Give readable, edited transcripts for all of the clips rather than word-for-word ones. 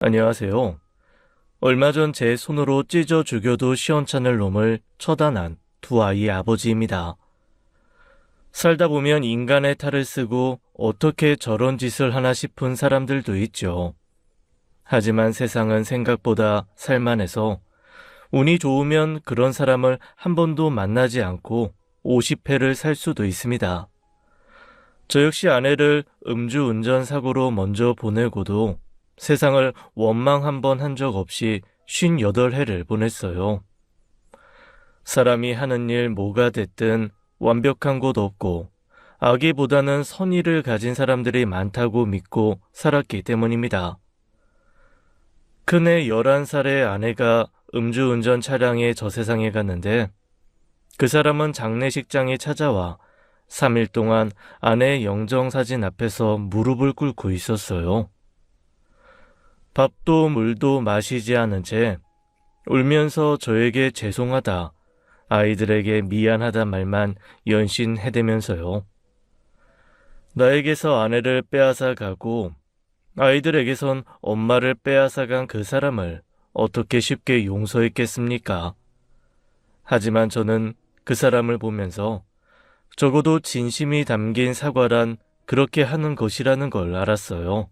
안녕하세요. 얼마 전 제 손으로 찢어 죽여도 시원찮을 놈을 처단한 두 아이의 아버지입니다. 살다 보면 인간의 탈을 쓰고 어떻게 저런 짓을 하나 싶은 사람들도 있죠. 하지만 세상은 생각보다 살만해서 운이 좋으면 그런 사람을 한 번도 만나지 않고 50회를 살 수도 있습니다. 저 역시 아내를 음주운전 사고로 먼저 보내고도 세상을 원망 한 번 한 적 없이 58회를 보냈어요. 사람이 하는 일 뭐가 됐든 완벽한 곳 없고 악의보다는 선의를 가진 사람들이 많다고 믿고 살았기 때문입니다. 큰애 11살의 아내가 음주운전 차량에 저 세상에 갔는데 그 사람은 장례식장에 찾아와 3일 동안 아내의 영정사진 앞에서 무릎을 꿇고 있었어요. 밥도 물도 마시지 않은 채 울면서 저에게 죄송하다, 아이들에게 미안하다 말만 연신 해대면서요. 나에게서 아내를 빼앗아 가고 아이들에게선 엄마를 빼앗아 간 그 사람을 어떻게 쉽게 용서했겠습니까? 하지만 저는 그 사람을 보면서 적어도 진심이 담긴 사과란 그렇게 하는 것이라는 걸 알았어요.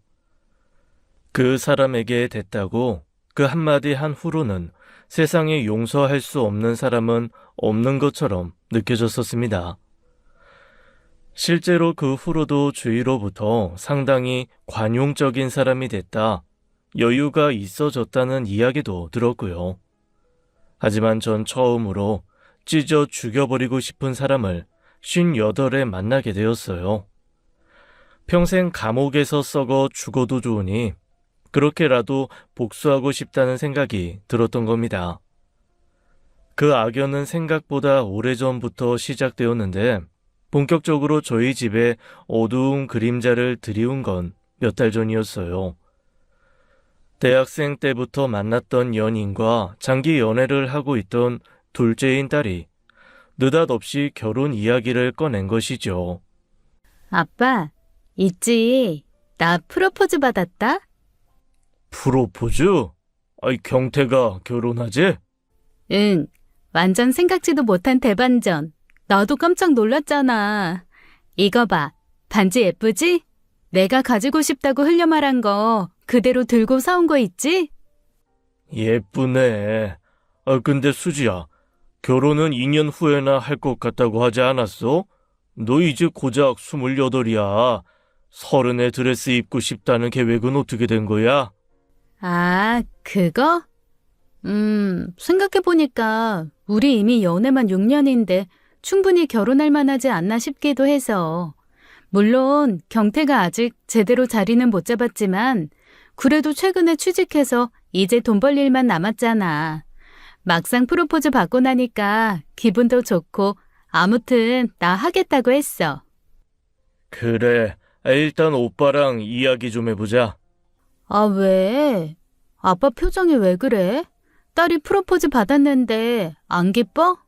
그 사람에게 됐다고 그 한마디 한 후로는 세상에 용서할 수 없는 사람은 없는 것처럼 느껴졌었습니다. 실제로 그 후로도 주위로부터 상당히 관용적인 사람이 됐다, 여유가 있어졌다는 이야기도 들었고요. 하지만 전 처음으로 찢어 죽여버리고 싶은 사람을 58에 만나게 되었어요. 평생 감옥에서 썩어 죽어도 좋으니 그렇게라도 복수하고 싶다는 생각이 들었던 겁니다. 그 악연은 생각보다 오래전부터 시작되었는데 본격적으로 저희 집에 어두운 그림자를 드리운 건 몇 달 전이었어요. 대학생 때부터 만났던 연인과 장기 연애를 하고 있던 둘째인 딸이 느닷없이 결혼 이야기를 꺼낸 것이죠. 아빠, 있지? 나 프로포즈 받았다? 프로포즈? 아이, 경태가 결혼하지? 응, 완전 생각지도 못한 대반전. 나도 깜짝 놀랐잖아. 이거 봐, 반지 예쁘지? 내가 가지고 싶다고 흘려 말한 거 그대로 들고 사온 거 있지? 예쁘네. 근데 수지야, 결혼은 2년 후에나 할 것 같다고 하지 않았어? 너 이제 고작 28이야. 30에 드레스 입고 싶다는 계획은 어떻게 된 거야? 아, 그거? 생각해보니까 우리 이미 연애만 6년인데 충분히 결혼할 만하지 않나 싶기도 해서. 물론 경태가 아직 제대로 자리는 못 잡았지만 그래도 최근에 취직해서 이제 돈 벌 일만 남았잖아. 막상 프로포즈 받고 나니까 기분도 좋고 아무튼 나 하겠다고 했어. 그래, 일단 오빠랑 이야기 좀 해보자. 아, 왜? 아빠 표정이 왜 그래? 딸이 프로포즈 받았는데 안 기뻐?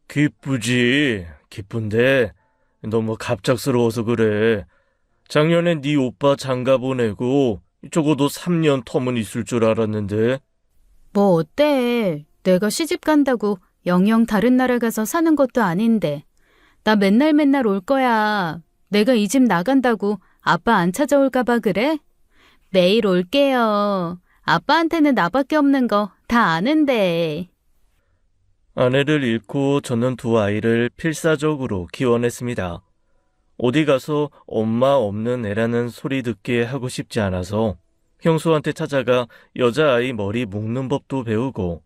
기쁘지. 기쁜데 너무 갑작스러워서 그래. 작년에 네 오빠 장가 보내고 적어도 3년 텀은 있을 줄 알았는데. 뭐 어때? 내가 시집 간다고 영영 다른 나라 가서 사는 것도 아닌데. 나 맨날 맨날 올 거야. 내가 이 집 나간다고 아빠 안 찾아올까 봐 그래? 매일 올게요. 아빠한테는 나밖에 없는 거 다 아는데. 아내를 잃고 저는 두 아이를 필사적으로 키워냈습니다. 어디 가서 엄마 없는 애라는 소리 듣게 하고 싶지 않아서 형수한테 찾아가 여자아이 머리 묶는 법도 배우고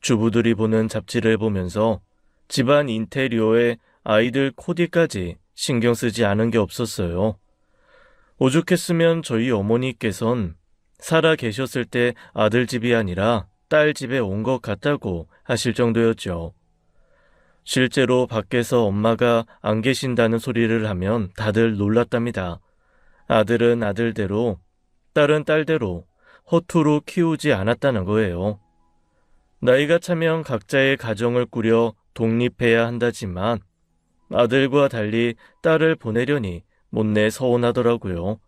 주부들이 보는 잡지를 보면서 집안 인테리어에 아이들 코디까지 신경 쓰지 않은 게 없었어요. 오죽했으면 저희 어머니께선 살아 계셨을 때 아들 집이 아니라 딸 집에 온 것 같다고 하실 정도였죠. 실제로 밖에서 엄마가 안 계신다는 소리를 하면 다들 놀랐답니다. 아들은 아들대로, 딸은 딸대로 허투루 키우지 않았다는 거예요. 나이가 차면 각자의 가정을 꾸려 독립해야 한다지만 아들과 달리 딸을 보내려니 못내 서운하더라고요.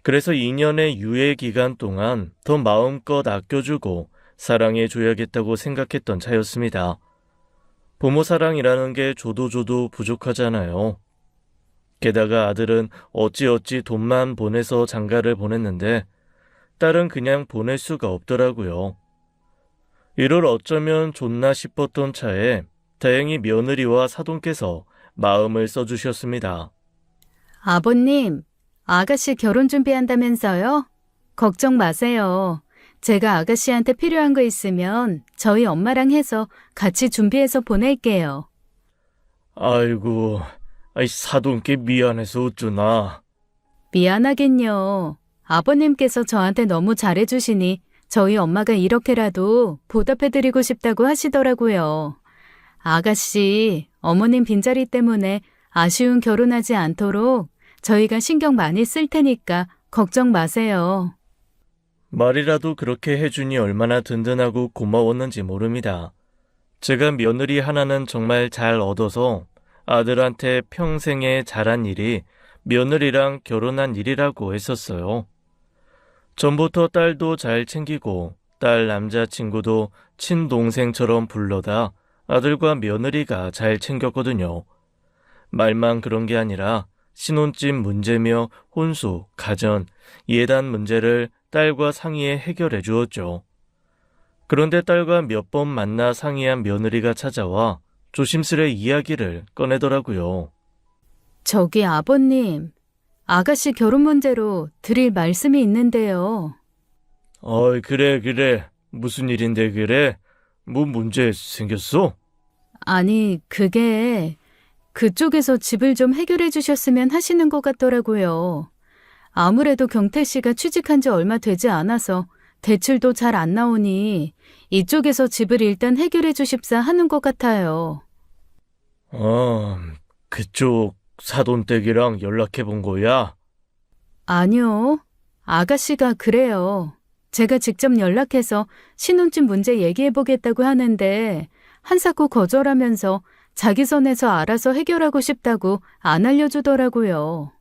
그래서 2년의 유예 기간 동안 더 마음껏 아껴주고 사랑해줘야겠다고 생각했던 차였습니다. 부모 사랑이라는 게 줘도 부족하잖아요. 게다가 아들은 어찌어찌 돈만 보내서 장가를 보냈는데 딸은 그냥 보낼 수가 없더라고요. 이를 어쩌면 좋나 싶었던 차에 다행히 며느리와 사돈께서 마음을 써주셨습니다. 아버님, 아가씨 결혼 준비한다면서요? 걱정 마세요. 제가 아가씨한테 필요한 거 있으면 저희 엄마랑 해서 같이 준비해서 보낼게요. 아이고, 사돈께 미안해서 어쩌나. 미안하긴요. 아버님께서 저한테 너무 잘해주시니 저희 엄마가 이렇게라도 보답해드리고 싶다고 하시더라고요. 아가씨, 어머님 빈자리 때문에 아쉬운 결혼하지 않도록 저희가 신경 많이 쓸 테니까 걱정 마세요. 말이라도 그렇게 해주니 얼마나 든든하고 고마웠는지 모릅니다. 제가 며느리 하나는 정말 잘 얻어서 아들한테 평생에 잘한 일이 며느리랑 결혼한 일이라고 했었어요. 전부터 딸도 잘 챙기고 딸 남자친구도 친동생처럼 불러다 아들과 며느리가 잘 챙겼거든요. 말만 그런 게 아니라 신혼집 문제며 혼수, 가전, 예단 문제를 딸과 상의해 해결해 주었죠. 그런데 딸과 몇 번 만나 상의한 며느리가 찾아와 조심스레 이야기를 꺼내더라고요. 저기 아버님, 아가씨 결혼 문제로 드릴 말씀이 있는데요. 어이, 그래. 무슨 일인데 그래? 뭐 문제 생겼어? 아니, 그게 그쪽에서 집을 좀 해결해 주셨으면 하시는 것 같더라고요. 아무래도 경태 씨가 취직한 지 얼마 되지 않아서 대출도 잘 안 나오니 이쪽에서 집을 일단 해결해 주십사 하는 것 같아요. 그쪽 사돈댁이랑 연락해 본 거야? 아니요. 아가씨가 그래요. 제가 직접 연락해서 신혼집 문제 얘기해 보겠다고 하는데 한사코 거절하면서 자기 선에서 알아서 해결하고 싶다고 안 알려주더라고요.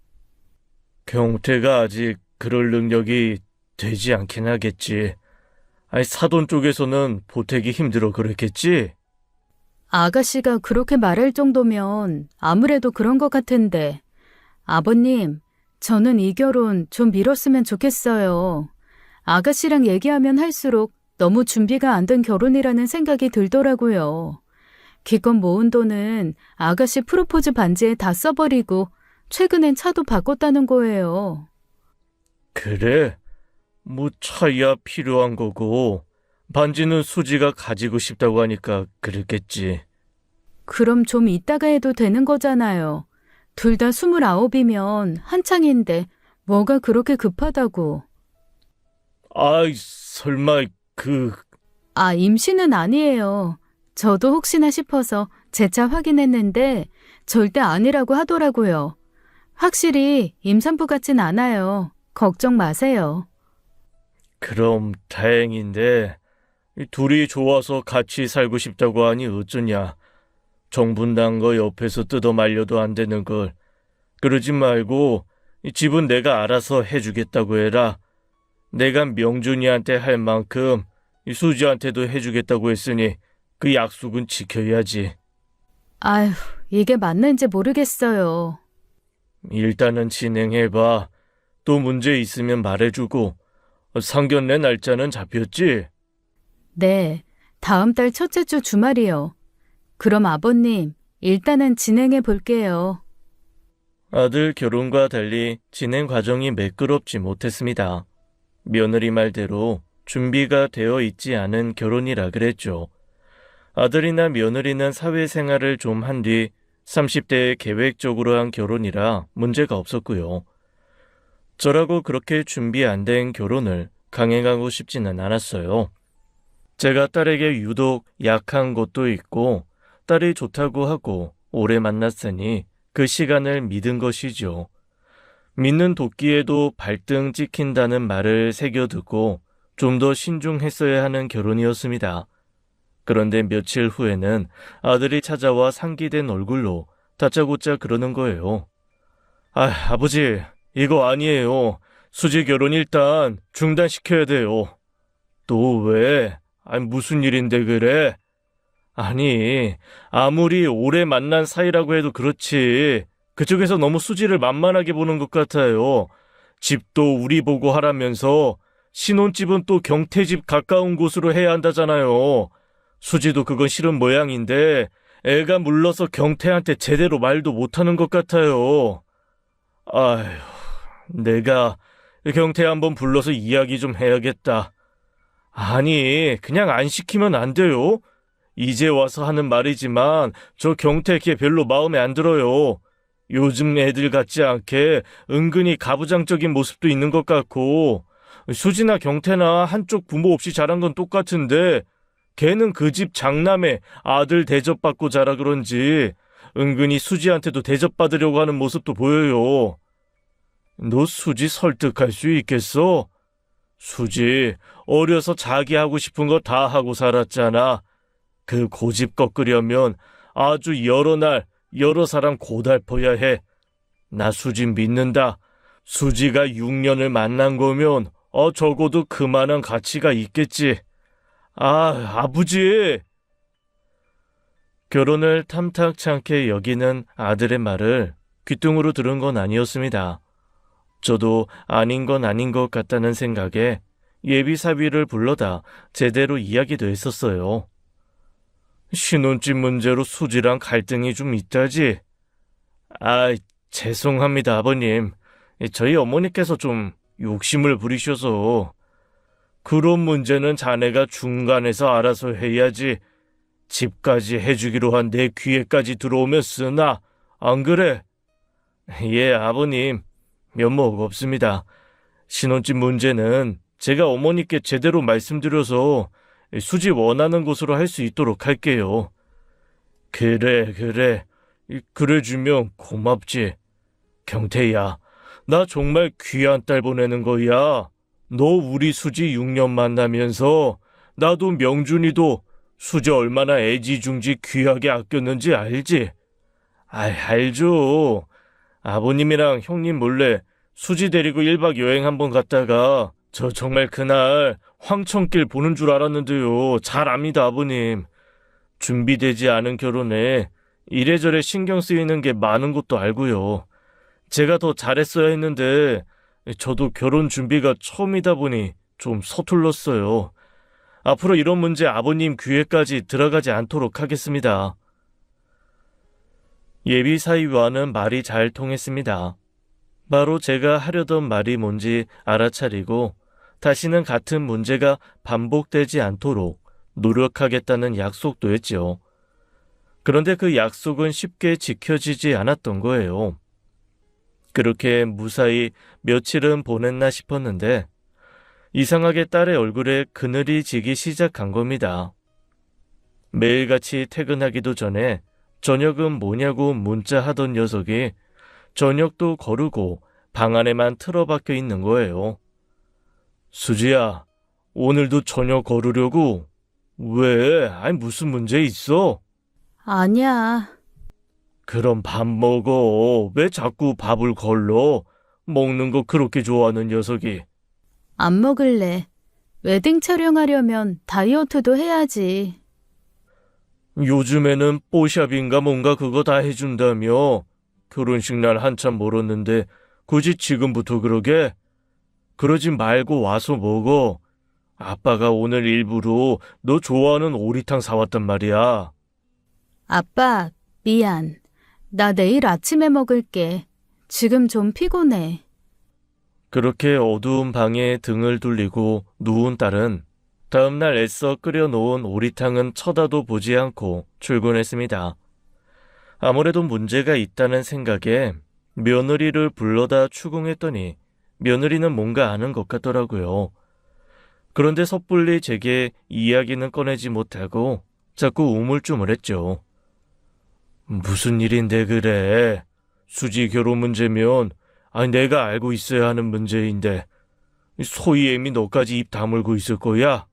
경태가 아직 그럴 능력이 되지 않긴 하겠지. 사돈 쪽에서는 보태기 힘들어 그랬겠지? 아가씨가 그렇게 말할 정도면 아무래도 그런 것 같은데. 아버님, 저는 이 결혼 좀 미뤘으면 좋겠어요. 아가씨랑 얘기하면 할수록 너무 준비가 안 된 결혼이라는 생각이 들더라고요. 기껏 모은 돈은 아가씨 프로포즈 반지에 다 써버리고 최근엔 차도 바꿨다는 거예요. 그래? 뭐 차야 필요한 거고 반지는 수지가 가지고 싶다고 하니까 그랬겠지. 그럼 좀 이따가 해도 되는 거잖아요. 둘 다 29이면 한창인데 뭐가 그렇게 급하다고. 설마 임신은 아니에요. 저도 혹시나 싶어서 재차 확인했는데 절대 아니라고 하더라고요. 확실히 임산부 같진 않아요. 걱정 마세요. 그럼 다행인데 둘이 좋아서 같이 살고 싶다고 하니 어쩌냐. 정분단 거 옆에서 뜯어 말려도 안 되는 걸. 그러지 말고 집은 내가 알아서 해주겠다고 해라. 내가 명준이한테 할 만큼 수지한테도 해주겠다고 했으니 그 약속은 지켜야지. 아휴, 이게 맞는지 모르겠어요. 일단은 진행해봐. 또 문제 있으면 말해주고. 상견례 날짜는 잡혔지? 네, 다음 달 첫째 주 주말이요. 그럼 아버님, 일단은 진행해 볼게요. 아들 결혼과 달리 진행 과정이 매끄럽지 못했습니다. 며느리 말대로 준비가 되어 있지 않은 결혼이라 그랬죠. 아들이나 며느리는 사회생활을 좀 한 뒤 30대에 계획적으로 한 결혼이라 문제가 없었고요. 저라고 그렇게 준비 안 된 결혼을 강행하고 싶지는 않았어요. 제가 딸에게 유독 약한 것도 있고 딸이 좋다고 하고 오래 만났으니 그 시간을 믿은 것이죠. 믿는 도끼에도 발등 찍힌다는 말을 새겨듣고 좀 더 신중했어야 하는 결혼이었습니다. 그런데 며칠 후에는 아들이 찾아와 상기된 얼굴로 다짜고짜 그러는 거예요. 아버지, 이거 아니에요. 수지 결혼 일단 중단시켜야 돼요. 또 왜? 아니, 무슨 일인데 그래? 아니, 아무리 오래 만난 사이라고 해도 그렇지. 그쪽에서 너무 수지를 만만하게 보는 것 같아요. 집도 우리 보고 하라면서 신혼집은 또 경태집 가까운 곳으로 해야 한다잖아요. 수지도 그건 싫은 모양인데 애가 물러서 경태한테 제대로 말도 못하는 것 같아요. 아휴, 내가 경태 한번 불러서 이야기 좀 해야겠다. 아니, 그냥 안 시키면 안 돼요? 이제 와서 하는 말이지만 저 경태 걔 별로 마음에 안 들어요. 요즘 애들 같지 않게 은근히 가부장적인 모습도 있는 것 같고 수지나 경태나 한쪽 부모 없이 자란 건 똑같은데 걔는 그 집 장남의 아들 대접받고 자라 그런지 은근히 수지한테도 대접받으려고 하는 모습도 보여요. 너 수지 설득할 수 있겠어? 수지 어려서 자기 하고 싶은 거 다 하고 살았잖아. 그 고집 꺾으려면 아주 여러 날 여러 사람 고달퍼야 해. 나 수지 믿는다. 수지가 6년을 만난 거면 적어도 그만한 가치가 있겠지. 아버지! 결혼을 탐탁치 않게 여기는 아들의 말을 귓등으로 들은 건 아니었습니다. 저도 아닌 건 아닌 것 같다는 생각에 예비사위를 불러다 제대로 이야기도 했었어요. 신혼집 문제로 수지랑 갈등이 좀 있다지? 죄송합니다, 아버님. 저희 어머니께서 좀 욕심을 부리셔서. 그런 문제는 자네가 중간에서 알아서 해야지. 집까지 해주기로 한 내 귀에까지 들어오면 쓰나? 안 그래? 예, 아버님. 면목 없습니다. 신혼집 문제는 제가 어머니께 제대로 말씀드려서 수지 원하는 곳으로 할 수 있도록 할게요. 그래. 그래주면 고맙지. 경태야, 나 정말 귀한 딸 보내는 거야. 너 우리 수지 6년 만나면서 나도 명준이도 수지 얼마나 애지중지 귀하게 아꼈는지 알지? 알죠. 아버님이랑 형님 몰래 수지 데리고 1박 여행 한번 갔다가 저 정말 그날 황천길 보는 줄 알았는데요. 잘 압니다, 아버님. 준비되지 않은 결혼에 이래저래 신경 쓰이는 게 많은 것도 알고요. 제가 더 잘했어야 했는데 저도 결혼 준비가 처음이다 보니 좀 서툴렀어요. 앞으로 이런 문제 아버님 귀에까지 들어가지 않도록 하겠습니다. 예비사위와는 말이 잘 통했습니다. 바로 제가 하려던 말이 뭔지 알아차리고 다시는 같은 문제가 반복되지 않도록 노력하겠다는 약속도 했죠. 그런데 그 약속은 쉽게 지켜지지 않았던 거예요. 그렇게 무사히 며칠은 보냈나 싶었는데 이상하게 딸의 얼굴에 그늘이 지기 시작한 겁니다. 매일같이 퇴근하기도 전에 저녁은 뭐냐고 문자하던 녀석이 저녁도 거르고 방 안에만 틀어박혀 있는 거예요. 수지야, 오늘도 저녁 거르려고? 왜? 무슨 문제 있어? 아니야. 그럼 밥 먹어. 왜 자꾸 밥을 걸러? 먹는 거 그렇게 좋아하는 녀석이. 안 먹을래. 웨딩 촬영하려면 다이어트도 해야지. 요즘에는 뽀샵인가 뭔가 그거 다 해준다며. 결혼식 날 한참 멀었는데 굳이 지금부터 그러게? 그러지 말고 와서 먹어. 아빠가 오늘 일부러 너 좋아하는 오리탕 사왔단 말이야. 아빠, 미안. 나 내일 아침에 먹을게. 지금 좀 피곤해. 그렇게 어두운 방에 등을 돌리고 누운 딸은 다음날 애써 끓여놓은 오리탕은 쳐다도 보지 않고 출근했습니다. 아무래도 문제가 있다는 생각에 며느리를 불러다 추궁했더니 며느리는 뭔가 아는 것 같더라고요. 그런데 섣불리 제게 이야기는 꺼내지 못하고 자꾸 우물쭈물했죠. 무슨 일인데 그래? 수지 결혼 문제면 내가 알고 있어야 하는 문제인데 소희 애미 너까지 입 다물고 있을 거야?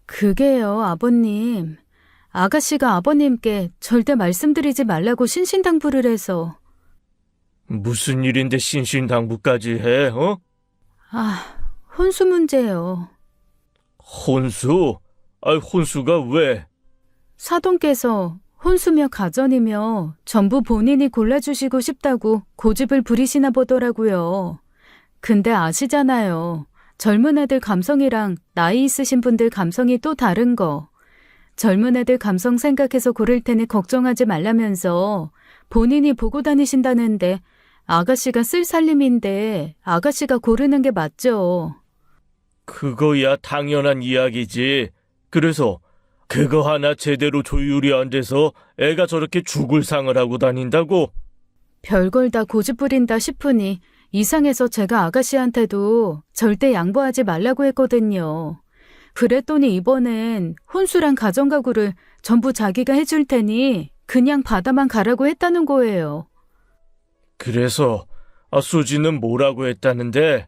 그게요, 아버님. 아가씨가 아버님께 절대 말씀드리지 말라고 신신당부를 해서. 무슨 일인데 신신당부까지 해, 어? 아, 혼수 문제요. 혼수? 혼수가 왜? 사돈께서 혼수며 가전이며 전부 본인이 골라주시고 싶다고 고집을 부리시나 보더라고요. 근데 아시잖아요. 젊은 애들 감성이랑 나이 있으신 분들 감성이 또 다른 거. 젊은 애들 감성 생각해서 고를 테니 걱정하지 말라면서 본인이 보고 다니신다는데 아가씨가 쓸 살림인데 아가씨가 고르는 게 맞죠. 그거야 당연한 이야기지. 그래서 그거 하나 제대로 조율이 안 돼서 애가 저렇게 죽을 상을 하고 다닌다고? 별걸 다 고집 부린다 싶으니 이상해서 제가 아가씨한테도 절대 양보하지 말라고 했거든요. 그랬더니 이번엔 혼수랑 가정가구를 전부 자기가 해줄 테니 그냥 받아만 가라고 했다는 거예요. 그래서 수지는 뭐라고 했다는데?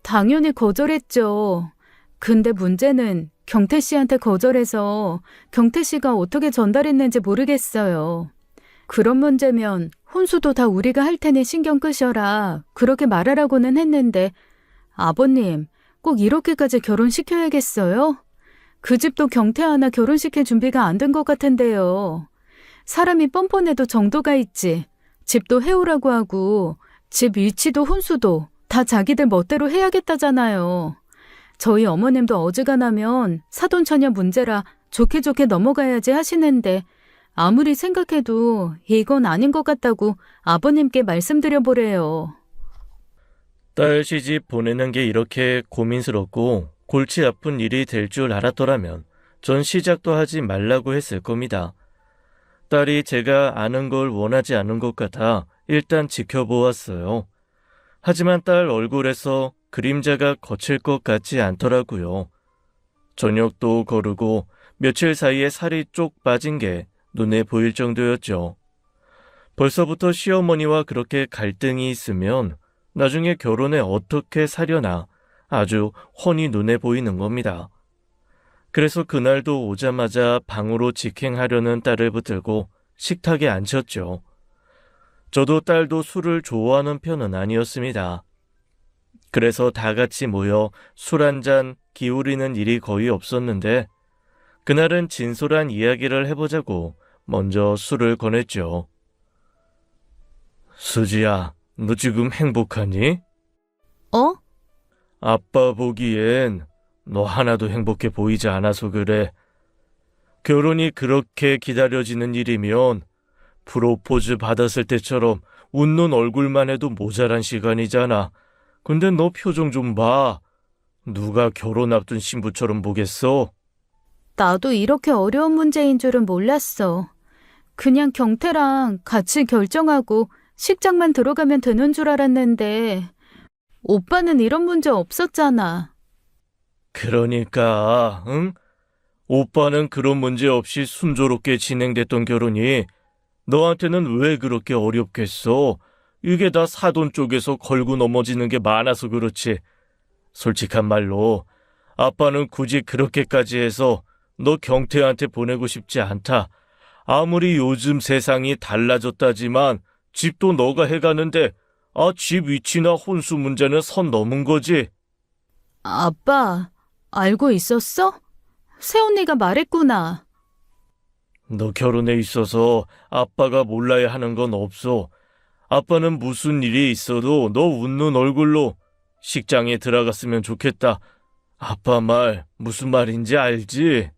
당연히 거절했죠. 근데 문제는 경태 씨한테 거절해서 경태 씨가 어떻게 전달했는지 모르겠어요. 그런 문제면 혼수도 다 우리가 할 테니 신경 끄셔라. 그렇게 말하라고는 했는데 아버님 꼭 이렇게까지 결혼시켜야겠어요? 그 집도 경태 하나 결혼시킬 준비가 안 된 것 같은데요. 사람이 뻔뻔해도 정도가 있지. 집도 해오라고 하고 집 위치도 혼수도 다 자기들 멋대로 해야겠다잖아요. 저희 어머님도 어지간하면 사돈처녀 문제라 좋게 좋게 넘어가야지 하시는데 아무리 생각해도 이건 아닌 것 같다고 아버님께 말씀드려보래요. 딸 시집 보내는 게 이렇게 고민스럽고 골치 아픈 일이 될 줄 알았더라면 전 시작도 하지 말라고 했을 겁니다. 딸이 제가 아는 걸 원하지 않은 것 같아 일단 지켜보았어요. 하지만 딸 얼굴에서 그림자가 거칠 것 같지 않더라고요. 저녁도 거르고 며칠 사이에 살이 쪽 빠진 게 눈에 보일 정도였죠. 벌써부터 시어머니와 그렇게 갈등이 있으면 나중에 결혼에 어떻게 사려나 아주 훤히 눈에 보이는 겁니다. 그래서 그날도 오자마자 방으로 직행하려는 딸을 붙들고 식탁에 앉혔죠. 저도 딸도 술을 좋아하는 편은 아니었습니다. 그래서 다 같이 모여 술 한잔 기울이는 일이 거의 없었는데 그날은 진솔한 이야기를 해보자고 먼저 술을 권했죠. 수지야, 너 지금 행복하니? 어? 아빠 보기엔 너 하나도 행복해 보이지 않아서 그래. 결혼이 그렇게 기다려지는 일이면 프로포즈 받았을 때처럼 웃는 얼굴만 해도 모자란 시간이잖아. 근데 너 표정 좀 봐. 누가 결혼 앞둔 신부처럼 보겠어? 나도 이렇게 어려운 문제인 줄은 몰랐어. 그냥 경태랑 같이 결정하고 식장만 들어가면 되는 줄 알았는데 오빠는 이런 문제 없었잖아. 그러니까, 응? 오빠는 그런 문제 없이 순조롭게 진행됐던 결혼이 너한테는 왜 그렇게 어렵겠어? 이게 다 사돈 쪽에서 걸고 넘어지는 게 많아서 그렇지. 솔직한 말로 아빠는 굳이 그렇게까지 해서 너 경태한테 보내고 싶지 않다. 아무리 요즘 세상이 달라졌다지만 집도 너가 해가는데 집 위치나 혼수 문제는 선 넘은 거지. 아빠, 알고 있었어? 새언니가 말했구나. 너 결혼에 있어서 아빠가 몰라야 하는 건 없어. 아빠는 무슨 일이 있어도 너 웃는 얼굴로 식장에 들어갔으면 좋겠다. 아빠 말 무슨 말인지 알지?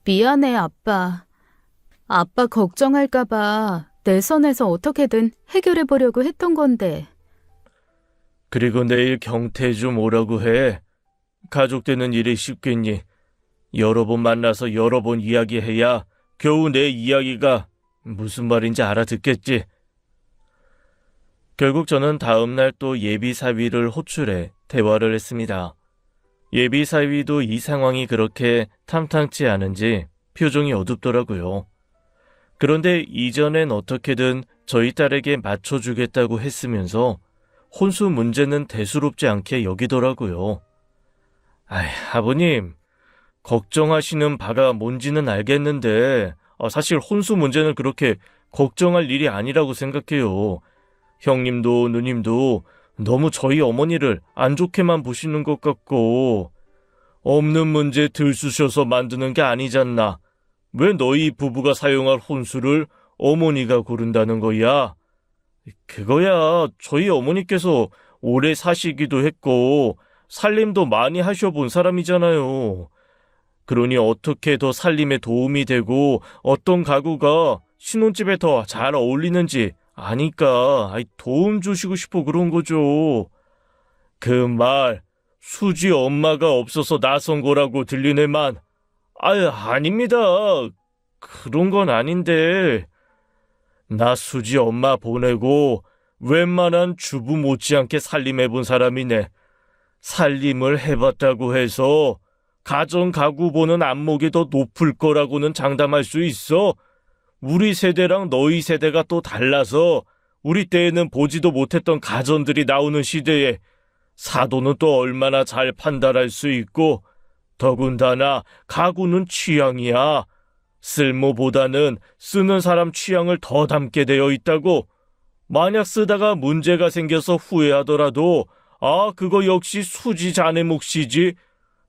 미안해, 아빠. 아빠 걱정할까봐 내 선에서 어떻게든 해결해보려고 했던 건데. 그리고 내일 경태 좀 오라고 해. 가족 되는 일이 쉽겠니? 여러 번 만나서 여러 번 이야기해야 겨우 내 이야기가 무슨 말인지 알아듣겠지. 결국 저는 다음 날 또 예비사위를 호출해 대화를 했습니다. 예비사위도 이 상황이 그렇게 탐탁치 않은지 표정이 어둡더라고요. 그런데 이전엔 어떻게든 저희 딸에게 맞춰주겠다고 했으면서 혼수 문제는 대수롭지 않게 여기더라고요. 아버님, 걱정하시는 바가 뭔지는 알겠는데 사실 혼수 문제는 그렇게 걱정할 일이 아니라고 생각해요. 형님도 누님도 너무 저희 어머니를 안 좋게만 보시는 것 같고, 없는 문제 들쑤셔서 만드는 게 아니잖나. 왜 너희 부부가 사용할 혼수를 어머니가 고른다는 거야? 그거야 저희 어머니께서 오래 사시기도 했고 살림도 많이 하셔본 사람이잖아요. 그러니 어떻게 더 살림에 도움이 되고 어떤 가구가 신혼집에 더 잘 어울리는지 아니까 도움 주시고 싶어 그런 거죠. 그 말 수지 엄마가 없어서 나선 거라고 들리네만. 아닙니다. 그런 건 아닌데. 나 수지 엄마 보내고 웬만한 주부 못지않게 살림해본 사람이네. 살림을 해봤다고 해서 가정 가구 보는 안목이 더 높을 거라고는 장담할 수 있어. 우리 세대랑 너희 세대가 또 달라서 우리 때에는 보지도 못했던 가전들이 나오는 시대에 사도는 또 얼마나 잘 판단할 수 있고, 더군다나 가구는 취향이야. 쓸모보다는 쓰는 사람 취향을 더 담게 되어 있다고. 만약 쓰다가 문제가 생겨서 후회하더라도 그거 역시 수지 자네 몫이지.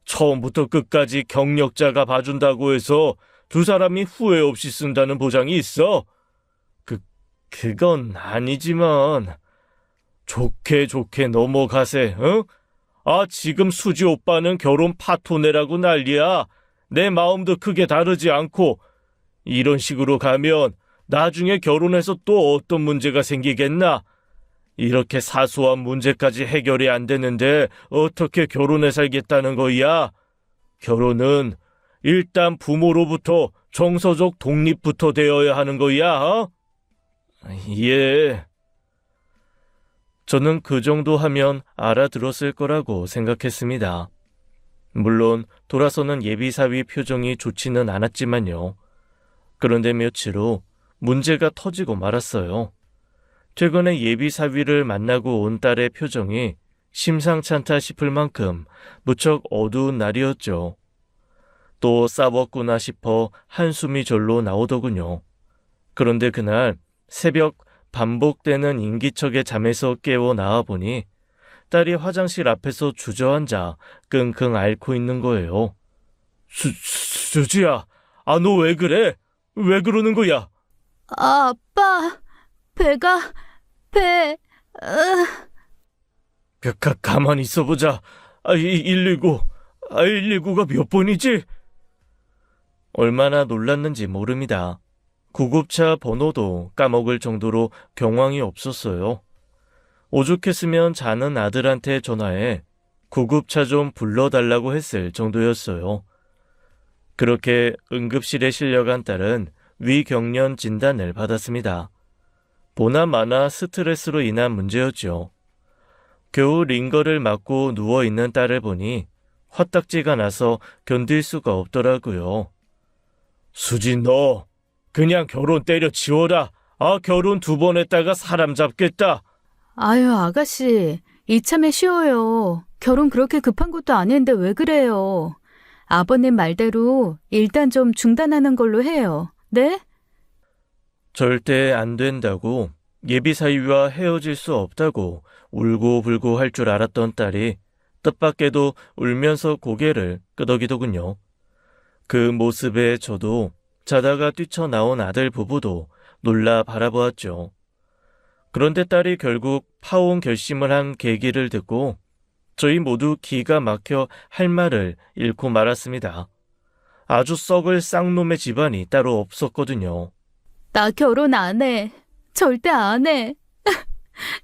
처음부터 끝까지 경력자가 봐준다고 해서 두 사람이 후회 없이 쓴다는 보장이 있어? 그건 아니지만 좋게 넘어가세. 응? 지금 수지 오빠는 결혼 파토내라고 난리야. 내 마음도 크게 다르지 않고. 이런 식으로 가면 나중에 결혼해서 또 어떤 문제가 생기겠나? 이렇게 사소한 문제까지 해결이 안 되는데 어떻게 결혼해 살겠다는 거야? 결혼은 일단 부모로부터 정서적 독립부터 되어야 하는 거야. 예. 저는 그 정도 하면 알아들었을 거라고 생각했습니다. 물론 돌아서는 예비사위 표정이 좋지는 않았지만요. 그런데 며칠 후 문제가 터지고 말았어요. 최근에 예비사위를 만나고 온 딸의 표정이 심상찮다 싶을 만큼 무척 어두운 날이었죠. 또 싸웠구나 싶어 한숨이 절로 나오더군요. 그런데 그날 새벽 반복되는 인기척의 잠에서 깨어 나와보니 딸이 화장실 앞에서 주저앉아 끙끙 앓고 있는 거예요. 수지야, 너 왜 그래? 왜 그러는 거야? 아빠, 배, 가만히 있어보자. 119가 몇 번이지? 얼마나 놀랐는지 모릅니다. 구급차 번호도 까먹을 정도로 경황이 없었어요. 오죽했으면 자는 아들한테 전화해 구급차 좀 불러달라고 했을 정도였어요. 그렇게 응급실에 실려간 딸은 위경련 진단을 받았습니다. 보나마나 스트레스로 인한 문제였죠. 겨우 링거를 맞고 누워있는 딸을 보니 화딱지가 나서 견딜 수가 없더라고요. 수지, 너 그냥 결혼 때려치워라. 결혼 2번 했다가 사람 잡겠다. 아유, 아가씨, 이참에 쉬어요. 결혼 그렇게 급한 것도 아닌데 왜 그래요? 아버님 말대로 일단 좀 중단하는 걸로 해요. 네? 절대 안 된다고, 예비사위와 헤어질 수 없다고 울고불고 할 줄 알았던 딸이 뜻밖에도 울면서 고개를 끄덕이더군요. 그 모습에 저도 자다가 뛰쳐나온 아들 부부도 놀라 바라보았죠. 그런데 딸이 결국 파혼 결심을 한 계기를 듣고 저희 모두 기가 막혀 할 말을 잃고 말았습니다. 아주 썩을 쌍놈의 집안이 따로 없었거든요. 나 결혼 안 해. 절대 안 해.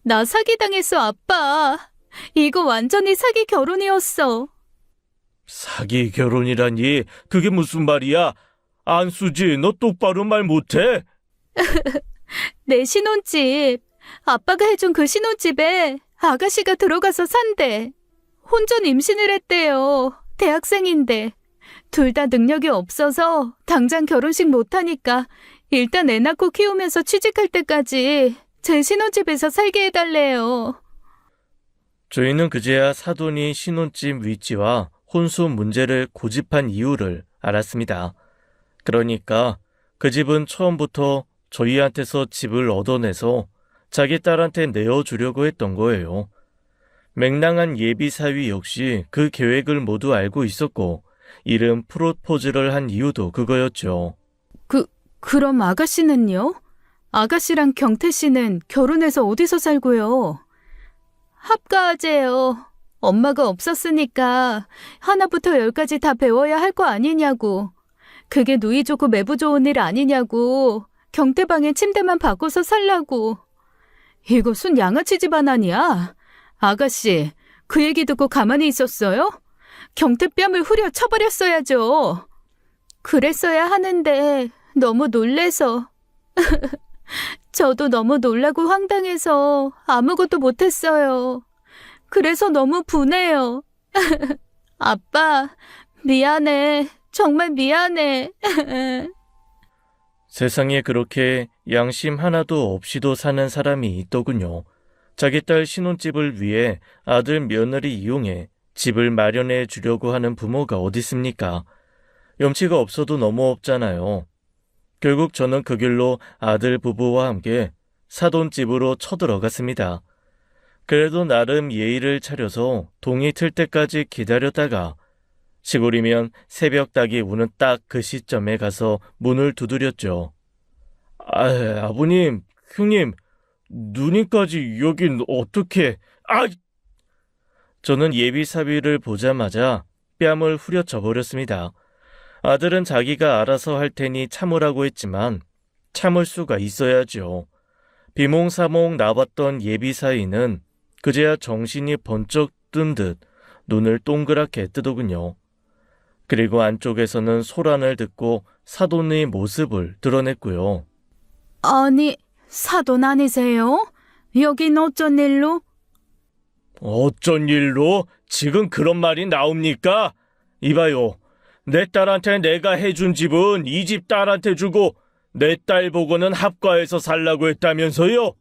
나 사기당했어, 아빠. 이거 완전히 사기 결혼이었어. 사기 결혼이라니 그게 무슨 말이야? 안수지, 너 똑바로 말 못해? 내 신혼집. 아빠가 해준 그 신혼집에 아가씨가 들어가서 산대. 혼전 임신을 했대요. 대학생인데. 둘 다 능력이 없어서 당장 결혼식 못하니까 일단 애 낳고 키우면서 취직할 때까지 제 신혼집에서 살게 해달래요. 저희는 그제야 사돈이 신혼집 위치와 혼수 문제를 고집한 이유를 알았습니다. 그러니까 그 집은 처음부터 저희한테서 집을 얻어내서 자기 딸한테 내어주려고 했던 거예요. 맹랑한 예비 사위 역시 그 계획을 모두 알고 있었고 이른 프로포즈를 한 이유도 그거였죠. 그럼 아가씨는요? 아가씨랑 경태 씨는 결혼해서 어디서 살고요? 합가하재요. 엄마가 없었으니까 하나부터 열까지 다 배워야 할 거 아니냐고. 그게 누이 좋고 매부 좋은 일 아니냐고. 경태방에 침대만 바꿔서 살라고. 이거 순 양아치 집안 아니야? 아가씨, 그 얘기 듣고 가만히 있었어요? 경태 뺨을 후려 쳐버렸어야죠. 그랬어야 하는데 너무 놀래서. 저도 너무 놀라고 황당해서 아무것도 못했어요. 그래서 너무 분해요. 아빠, 미안해. 정말 미안해. 세상에 그렇게 양심 하나도 없이도 사는 사람이 있더군요. 자기 딸 신혼집을 위해 아들 며느리 이용해 집을 마련해 주려고 하는 부모가 어디 있습니까? 염치가 없어도 너무 없잖아요. 결국 저는 그 길로 아들 부부와 함께 사돈집으로 쳐들어갔습니다. 그래도 나름 예의를 차려서 동이 틀 때까지 기다렸다가 시골이면 새벽 닭이 우는 딱 그 시점에 가서 문을 두드렸죠. 아버님, 형님, 누님까지 여긴 어떻게... 저는 예비 사위를 보자마자 뺨을 후려쳐 버렸습니다. 아들은 자기가 알아서 할 테니 참으라고 했지만 참을 수가 있어야죠. 비몽사몽 나왔던 예비 사위는 그제야 정신이 번쩍 뜬 듯 눈을 동그랗게 뜨더군요. 그리고 안쪽에서는 소란을 듣고 사돈의 모습을 드러냈고요. 아니, 사돈 아니세요? 여긴 어쩐 일로? 어쩐 일로? 지금 그런 말이 나옵니까? 이봐요. 내 딸한테 내가 해준 집은 이 집 딸한테 주고 내 딸 보고는 합가해서 살라고 했다면서요?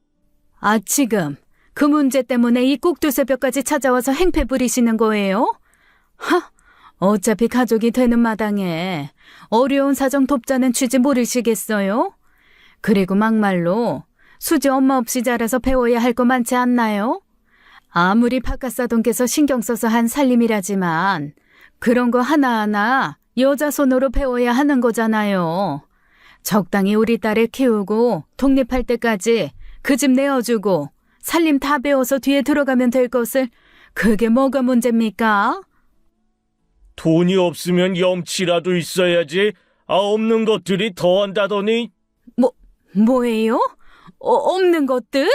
지금 그 문제 때문에 이 꼭두새벽까지 찾아와서 행패 부리시는 거예요? 어차피 가족이 되는 마당에 어려운 사정 돕자는 취지 모르시겠어요? 그리고 막말로 수지 엄마 없이 자라서 배워야 할 거 많지 않나요? 아무리 바깥사돈께서 신경 써서 한 살림이라지만 그런 거 하나하나 여자 손으로 배워야 하는 거잖아요. 적당히 우리 딸을 키우고 독립할 때까지 그 집 내어주고 살림 다 배워서 뒤에 들어가면 될 것을 그게 뭐가 문제입니까? 돈이 없으면 염치라도 있어야지. 없는 것들이 더한다더니. 뭐예요? 없는 것들?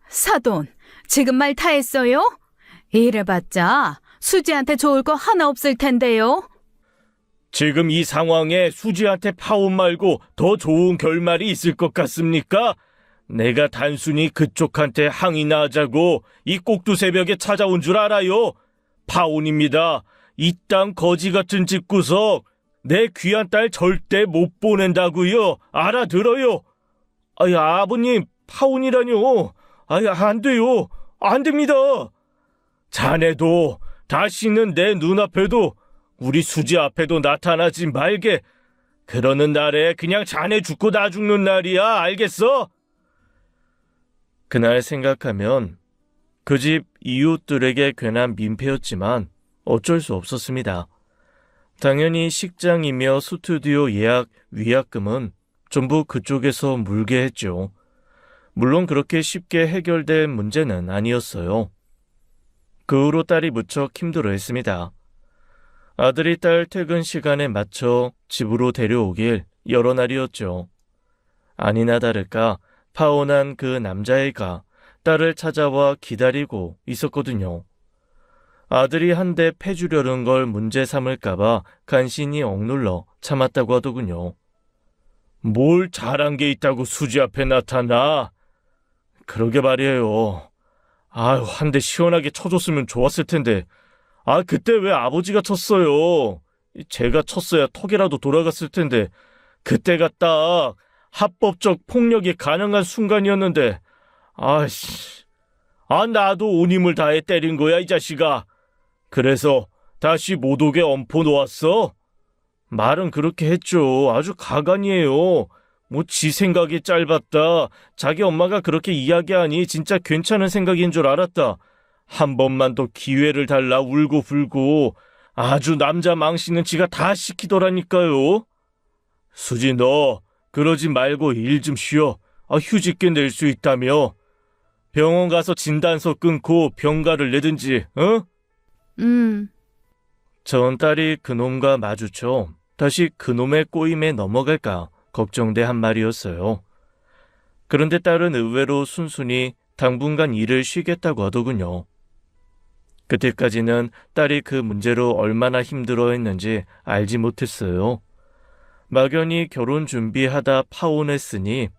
사돈, 지금 말 다 했어요? 이래봤자 수지한테 좋을 거 하나 없을 텐데요. 지금 이 상황에 수지한테 파혼 말고 더 좋은 결말이 있을 것 같습니까? 내가 단순히 그쪽한테 항의나 하자고 이 꼭두새벽에 찾아온 줄 알아요? 파혼입니다. 이 땅 거지 같은 집구석 내 귀한 딸 절대 못 보낸다고요. 알아들어요? 아버님, 파혼이라뇨. 안 돼요. 안 됩니다. 자네도 다시는 내 눈앞에도 우리 수지 앞에도 나타나지 말게. 그러는 날에 그냥 자네 죽고 나 죽는 날이야. 알겠어? 그날 생각하면 그 집 이웃들에게 괜한 민폐였지만 어쩔 수 없었습니다. 당연히 식장이며 스튜디오 예약, 위약금은 전부 그쪽에서 물게 했죠. 물론 그렇게 쉽게 해결된 문제는 아니었어요. 그 후로 딸이 무척 힘들어했습니다. 아들이 딸 퇴근 시간에 맞춰 집으로 데려오길 여러 날이었죠. 아니나 다를까 파혼한 그 남자애가 딸을 찾아와 기다리고 있었거든요. 아들이 한 대 패주려는 걸 문제 삼을까봐 간신히 억눌러 참았다고 하더군요. 뭘 잘한 게 있다고 수지 앞에 나타나? 그러게 말이에요. 한 대 시원하게 쳐줬으면 좋았을 텐데. 그때 왜 아버지가 쳤어요? 제가 쳤어야 턱이라도 돌아갔을 텐데. 그때가 딱 합법적 폭력이 가능한 순간이었는데. 나도 온 힘을 다해 때린 거야, 이 자식아. 그래서 다시 못 오게 엄포 놓았어? 말은 그렇게 했죠. 아주 가관이에요. 뭐 지 생각이 짧았다. 자기 엄마가 그렇게 이야기하니 진짜 괜찮은 생각인 줄 알았다. 한 번만 더 기회를 달라 울고 불고 아주 남자 망신은 지가 다 시키더라니까요. 수지 너 그러지 말고 일 좀 쉬어. 휴직계 낼 수 있다며. 병원 가서 진단서 끊고 병가를 내든지, 어? 전 딸이 그놈과 마주쳐 다시 그놈의 꼬임에 넘어갈까 걱정돼 한 말이었어요. 그런데 딸은 의외로 순순히 당분간 일을 쉬겠다고 하더군요. 그때까지는 딸이 그 문제로 얼마나 힘들어했는지 알지 못했어요. 막연히 결혼 준비하다 파혼했으니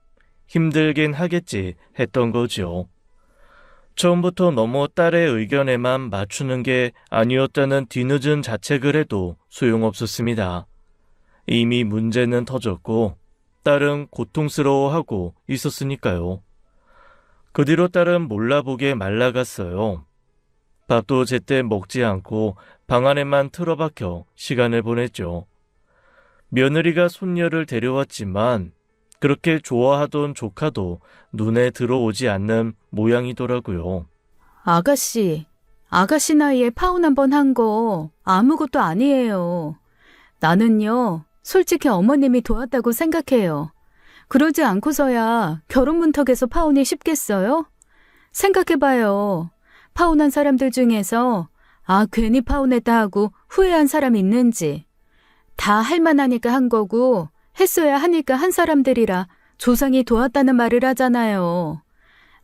힘들긴 하겠지 했던 거죠. 처음부터 너무 딸의 의견에만 맞추는 게 아니었다는 뒤늦은 자책을 해도 소용없었습니다. 이미 문제는 터졌고 딸은 고통스러워하고 있었으니까요. 그 뒤로 딸은 몰라보게 말라갔어요. 밥도 제때 먹지 않고 방 안에만 틀어박혀 시간을 보냈죠. 며느리가 손녀를 데려왔지만 그렇게 좋아하던 조카도 눈에 들어오지 않는 모양이더라고요. 아가씨 나이에 파혼 한 번 한 거 아무것도 아니에요. 나는요, 솔직히 어머님이 도왔다고 생각해요. 그러지 않고서야 결혼 문턱에서 파혼이 쉽겠어요? 생각해봐요. 파혼한 사람들 중에서 괜히 파혼했다 하고 후회한 사람 있는지. 다 할만하니까 한 거고 했어야 하니까 한 사람들이라 조상이 도왔다는 말을 하잖아요.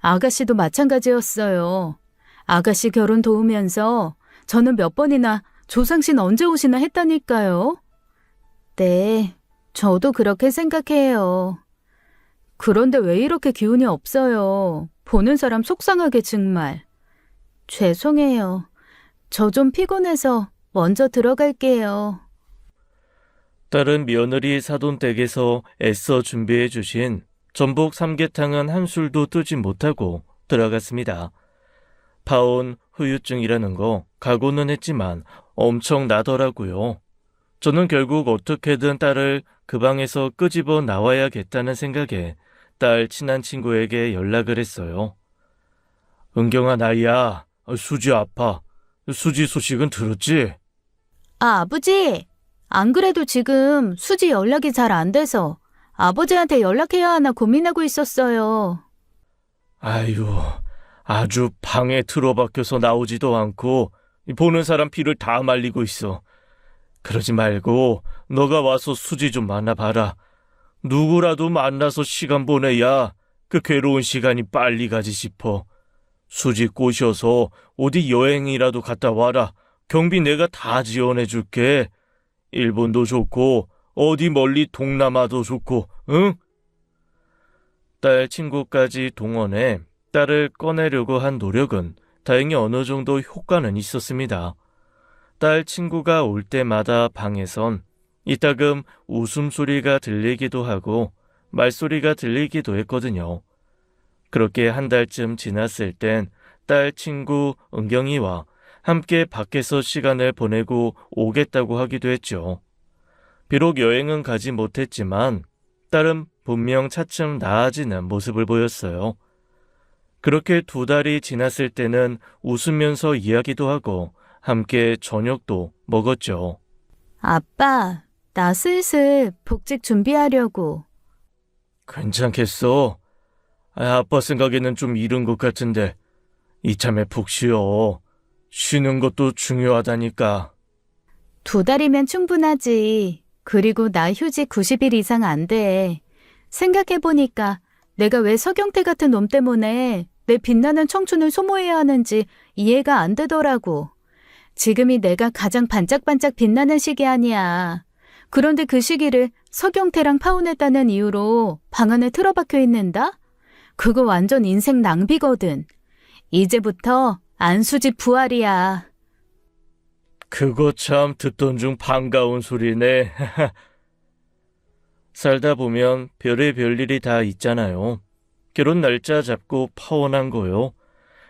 아가씨도 마찬가지였어요. 아가씨 결혼 도우면서 저는 몇 번이나 조상신 언제 오시나 했다니까요. 네, 저도 그렇게 생각해요. 그런데 왜 이렇게 기운이 없어요? 보는 사람 속상하게 정말. 죄송해요. 저 좀 피곤해서 먼저 들어갈게요. 딸은 며느리 사돈댁에서 애써 준비해 주신 전복 삼계탕은 한 술도 뜨지 못하고 들어갔습니다. 파혼 후유증이라는 거 각오는 했지만 엄청 나더라고요. 저는 결국 어떻게든 딸을 그 방에서 끄집어 나와야겠다는 생각에 딸 친한 친구에게 연락을 했어요. 은경아 나이야, 수지 아파. 수지 소식은 들었지? 아버지! 안 그래도 지금 수지 연락이 잘 안 돼서 아버지한테 연락해야 하나 고민하고 있었어요. 아유, 아주 방에 틀어박혀서 나오지도 않고 보는 사람 피를 다 말리고 있어. 그러지 말고 너가 와서 수지 좀 만나봐라. 누구라도 만나서 시간 보내야 그 괴로운 시간이 빨리 가지 싶어. 수지 꼬셔서 어디 여행이라도 갔다 와라. 경비 내가 다 지원해줄게. 일본도 좋고 어디 멀리 동남아도 좋고, 응? 딸 친구까지 동원해 딸을 꺼내려고 한 노력은 다행히 어느 정도 효과는 있었습니다. 딸 친구가 올 때마다 방에선 이따금 웃음소리가 들리기도 하고 말소리가 들리기도 했거든요. 그렇게 한 달쯤 지났을 땐 딸 친구 은경이와 함께 밖에서 시간을 보내고 오겠다고 하기도 했죠. 비록 여행은 가지 못했지만 딸은 분명 차츰 나아지는 모습을 보였어요. 그렇게 2달이 지났을 때는 웃으면서 이야기도 하고 함께 저녁도 먹었죠. 아빠, 나 슬슬 복직 준비하려고. 괜찮겠어? 아빠 생각에는 좀 이른 것 같은데 이참에 푹 쉬어. 쉬는 것도 중요하다니까. 2달이면 충분하지. 그리고 나 휴직 90일 이상 안 돼. 생각해보니까 내가 왜 서경태 같은 놈 때문에 내 빛나는 청춘을 소모해야 하는지 이해가 안 되더라고. 지금이 내가 가장 반짝반짝 빛나는 시기 아니야. 그런데 그 시기를 서경태랑 파혼했다는 이유로 방 안에 틀어박혀 있는다? 그거 완전 인생 낭비거든. 이제부터 안수집 부활이야. 그거 참 듣던 중 반가운 소리네. 살다 보면 별의 일이 다 있잖아요. 결혼 날짜 잡고 파혼한 거요.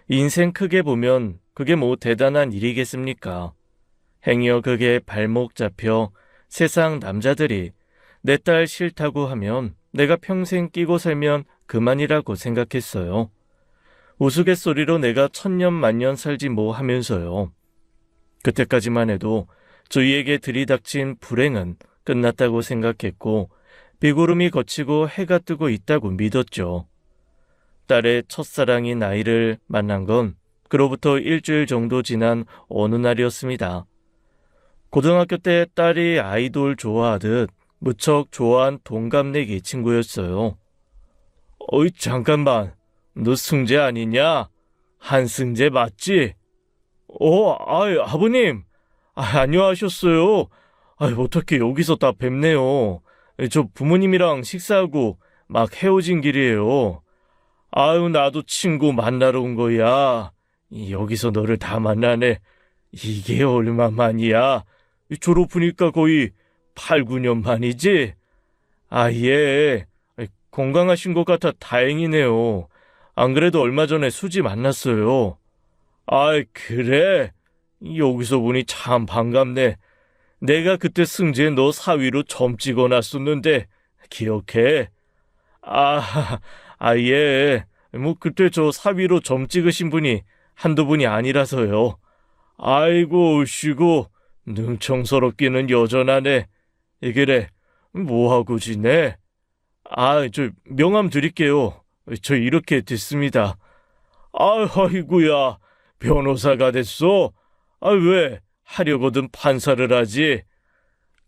인생 크게 보면 그게 뭐 대단한 일이겠습니까? 행여 그게 발목 잡혀 세상 남자들이 내 딸 싫다고 하면 내가 평생 끼고 살면 그만이라고 생각했어요. 우스갯소리로 내가 천년만년 살지 뭐 하면서요. 그때까지만 해도 저희에게 들이닥친 불행은 끝났다고 생각했고 비구름이 걷히고 해가 뜨고 있다고 믿었죠. 딸의 첫사랑인 아이를 만난 건 그로부터 일주일 정도 지난 어느 날이었습니다. 고등학교 때 딸이 아이돌 좋아하듯 무척 좋아한 동갑내기 친구였어요. 어이, 잠깐만. 너 승재 아니냐? 한승재 맞지? 아버님. 안녕하셨어요. 어떻게 여기서 다 뵙네요. 저 부모님이랑 식사하고 막 헤어진 길이에요. 나도 친구 만나러 온 거야. 여기서 너를 다 만나네. 이게 얼마만이야? 졸업하니까 거의 8, 9년 만이지? 예. 건강하신 것 같아 다행이네요. 안 그래도 얼마 전에 수지 만났어요. 그래? 여기서 보니 참 반갑네. 내가 그때 승재 너 사위로 점 찍어놨었는데 기억해? 예. 그때 저 사위로 점 찍으신 분이 한두 분이 아니라서요. 아이고, 쉬고 능청스럽기는 여전하네. 그래, 뭐하고 지내? 저 명함 드릴게요. 저 이렇게 됐습니다. 아이고야, 변호사가 됐어? 왜? 하려거든 판사를 하지.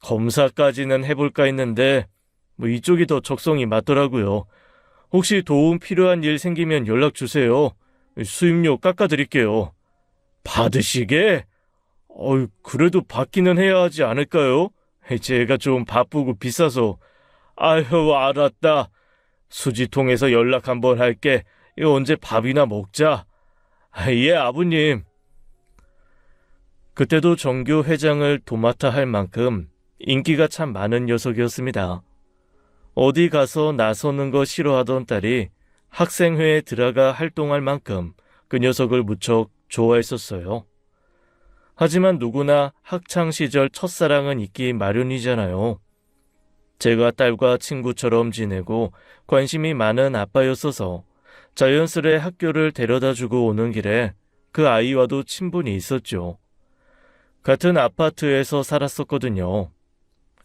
검사까지는 해볼까 했는데 이쪽이 더 적성이 맞더라고요. 혹시 도움 필요한 일 생기면 연락 주세요. 수임료 깎아드릴게요. 받으시게? 그래도 받기는 해야 하지 않을까요? 제가 좀 바쁘고 비싸서. 알았다. 수지통해서 연락 한번 할게. 언제 밥이나 먹자. 예, 아버님. 그때도 정교 회장을 도맡아 할 만큼 인기가 참 많은 녀석이었습니다. 어디 가서 나서는 거 싫어하던 딸이 학생회에 들어가 활동할 만큼 그 녀석을 무척 좋아했었어요. 하지만 누구나 학창시절 첫사랑은 있기 마련이잖아요. 제가 딸과 친구처럼 지내고 관심이 많은 아빠였어서 자연스레 학교를 데려다주고 오는 길에 그 아이와도 친분이 있었죠. 같은 아파트에서 살았었거든요.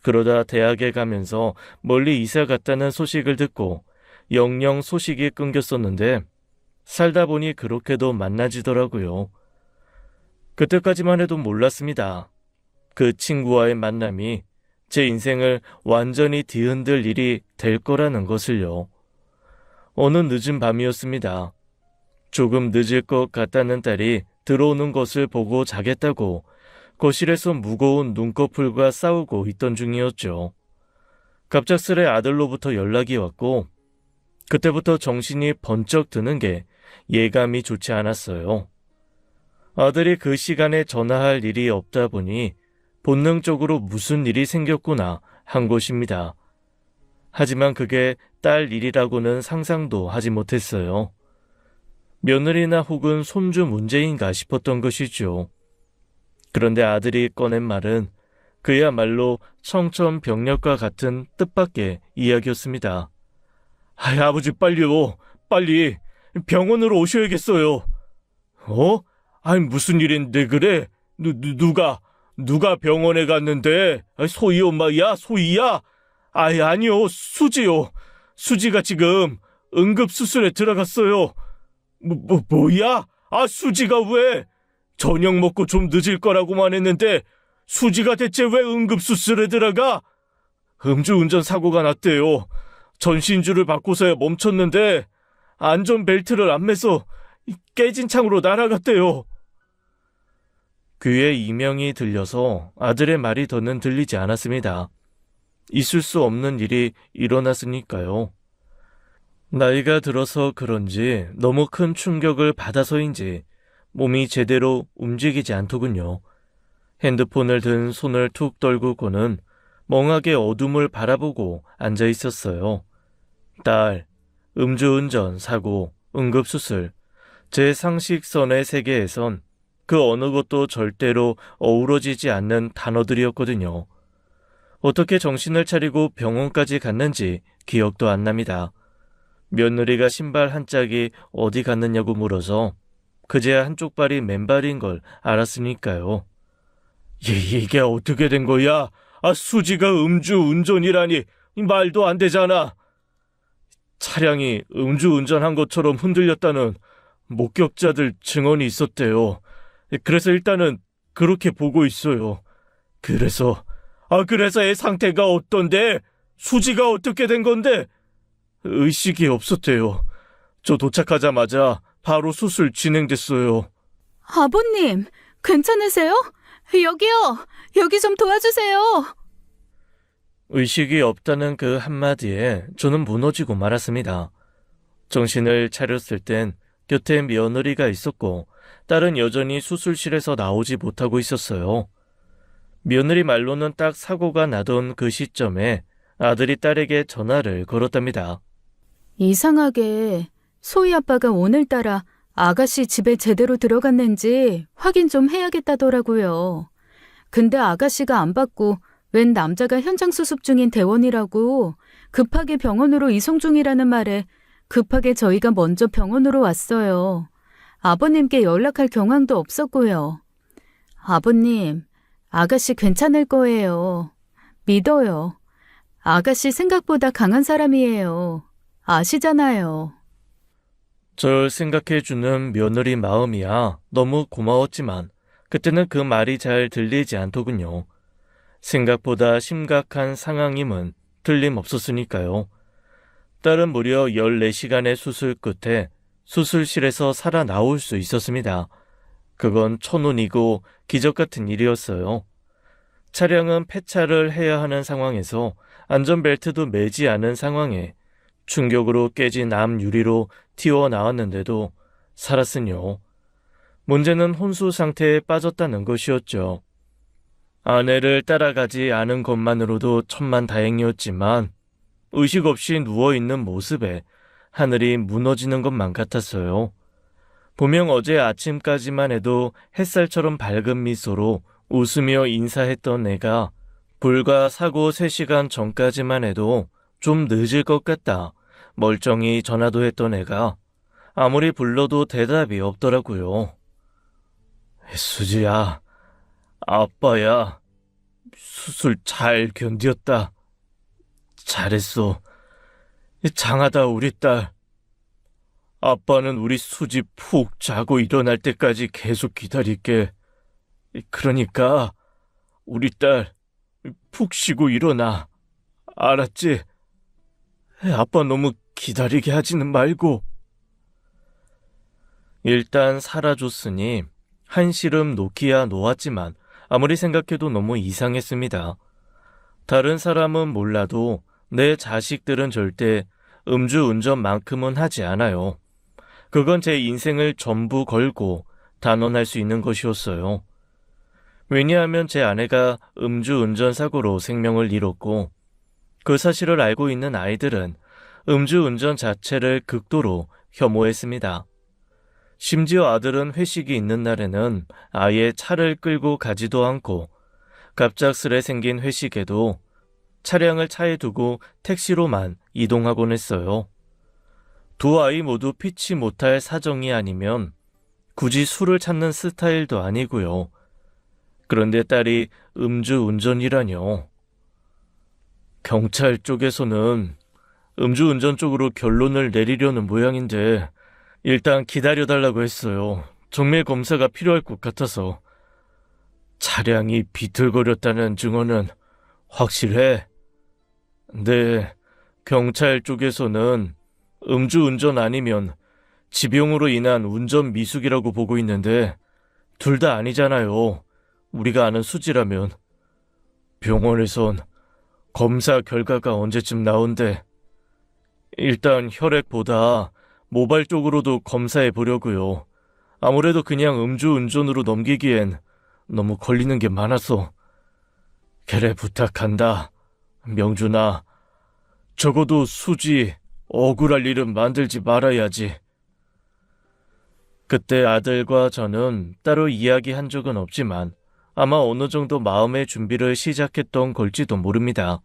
그러다 대학에 가면서 멀리 이사 갔다는 소식을 듣고 영영 소식이 끊겼었는데 살다 보니 그렇게도 만나지더라고요. 그때까지만 해도 몰랐습니다. 그 친구와의 만남이 제 인생을 완전히 뒤흔들 일이 될 거라는 것을요. 어느 늦은 밤이었습니다. 조금 늦을 것 같다는 딸이 들어오는 것을 보고 자겠다고 거실에서 무거운 눈꺼풀과 싸우고 있던 중이었죠. 갑작스레 아들로부터 연락이 왔고 그때부터 정신이 번쩍 드는 게 예감이 좋지 않았어요. 아들이 그 시간에 전화할 일이 없다 보니 본능적으로 무슨 일이 생겼구나 한 것입니다. 하지만 그게 딸 일이라고는 상상도 하지 못했어요. 며느리나 혹은 손주 문제인가 싶었던 것이죠. 그런데 아들이 꺼낸 말은 그야말로 청천벽력과 같은 뜻밖의 이야기였습니다. 아버지 빨리요. 빨리 병원으로 오셔야겠어요. 무슨 일인데 그래? 누가 병원에 갔는데? 소희 엄마야? 소희야? 아니요. 수지요. 수지가 지금 응급수술에 들어갔어요. 뭐야? 수지가 왜? 저녁 먹고 좀 늦을 거라고만 했는데 수지가 대체 왜 응급수술에 들어가? 음주운전 사고가 났대요. 전신줄을 바꿔서야 멈췄는데 안전벨트를 안 매서 깨진 창으로 날아갔대요. 귀에 이명이 들려서 아들의 말이 더는 들리지 않았습니다. 있을 수 없는 일이 일어났으니까요. 나이가 들어서 그런지 너무 큰 충격을 받아서인지 몸이 제대로 움직이지 않더군요. 핸드폰을 든 손을 툭 떨구고는 멍하게 어둠을 바라보고 앉아 있었어요. 딸, 음주운전, 사고, 응급수술, 제 상식선의 세계에선 그 어느 것도 절대로 어우러지지 않는 단어들이었거든요. 어떻게 정신을 차리고 병원까지 갔는지 기억도 안 납니다. 며느리가 신발 한 짝이 어디 갔느냐고 물어서 그제야 한쪽 발이 맨발인 걸 알았으니까요. 이게 어떻게 된 거야? 수지가 음주운전이라니 말도 안 되잖아. 차량이 음주운전한 것처럼 흔들렸다는 목격자들 증언이 있었대요. 그래서 일단은 그렇게 보고 있어요. 그래서 애 상태가 어떤데? 수지가 어떻게 된 건데? 의식이 없었대요. 저 도착하자마자 바로 수술 진행됐어요. 아버님, 괜찮으세요? 여기요! 여기 좀 도와주세요! 의식이 없다는 그 한마디에 저는 무너지고 말았습니다. 정신을 차렸을 땐 곁에 며느리가 있었고 딸은 여전히 수술실에서 나오지 못하고 있었어요. 며느리 말로는 딱 사고가 나던 그 시점에 아들이 딸에게 전화를 걸었답니다. 이상하게 소희 아빠가 오늘따라 아가씨 집에 제대로 들어갔는지 확인 좀 해야겠다더라고요. 근데 아가씨가 안 받고 웬 남자가 현장 수습 중인 대원이라고 급하게 병원으로 이송 중이라는 말에 급하게 저희가 먼저 병원으로 왔어요. 아버님께 연락할 경황도 없었고요. 아버님, 아가씨 괜찮을 거예요. 믿어요. 아가씨 생각보다 강한 사람이에요. 아시잖아요. 절 생각해주는 며느리 마음이야 너무 고마웠지만 그때는 그 말이 잘 들리지 않더군요. 생각보다 심각한 상황임은 틀림없었으니까요. 딸은 무려 14시간의 수술 끝에 수술실에서 살아나올 수 있었습니다. 그건 천운이고 기적 같은 일이었어요. 차량은 폐차를 해야 하는 상황에서 안전벨트도 매지 않은 상황에 충격으로 깨진 앞 유리로 튀어나왔는데도 살았으뇨. 문제는 혼수 상태에 빠졌다는 것이었죠. 아내를 따라가지 않은 것만으로도 천만다행이었지만 의식 없이 누워있는 모습에 하늘이 무너지는 것만 같았어요. 분명 어제 아침까지만 해도 햇살처럼 밝은 미소로 웃으며 인사했던 애가 불과 사고 3시간 전까지만 해도 좀 늦을 것 같다 멀쩡히 전화도 했던 애가 아무리 불러도 대답이 없더라고요. 수지야, 아빠야, 수술 잘 견뎠다. 잘했어. 장하다 우리 딸. 아빠는 우리 수지 푹 자고 일어날 때까지 계속 기다릴게. 그러니까 우리 딸 푹 쉬고 일어나. 알았지? 아빠 너무 기다리게 하지는 말고. 일단 살아줬으니 한시름 놓기야 놓았지만 아무리 생각해도 너무 이상했습니다. 다른 사람은 몰라도 내 자식들은 절대 음주운전만큼은 하지 않아요. 그건 제 인생을 전부 걸고 단언할 수 있는 것이었어요. 왜냐하면 제 아내가 음주운전 사고로 생명을 잃었고 그 사실을 알고 있는 아이들은 음주운전 자체를 극도로 혐오했습니다. 심지어 아들은 회식이 있는 날에는 아예 차를 끌고 가지도 않고 갑작스레 생긴 회식에도 차량을 차에 두고 택시로만 이동하곤 했어요. 두 아이 모두 피치 못할 사정이 아니면 굳이 술을 찾는 스타일도 아니고요. 그런데 딸이 음주운전이라뇨. 경찰 쪽에서는 음주운전 쪽으로 결론을 내리려는 모양인데 일단 기다려달라고 했어요. 정밀 검사가 필요할 것 같아서. 차량이 비틀거렸다는 증언은 확실해? 네, 경찰 쪽에서는 음주운전 아니면 지병으로 인한 운전 미숙이라고 보고 있는데 둘 다 아니잖아요. 우리가 아는 수지라면. 병원에선 검사 결과가 언제쯤 나온대. 일단 혈액보다 모발 쪽으로도 검사해 보려고요. 아무래도 그냥 음주운전으로 넘기기엔 너무 걸리는 게 많아서. 그래 부탁한다. 명준아, 적어도 수지 억울할 일은 만들지 말아야지. 그때 아들과 저는 따로 이야기한 적은 없지만 아마 어느 정도 마음의 준비를 시작했던 걸지도 모릅니다.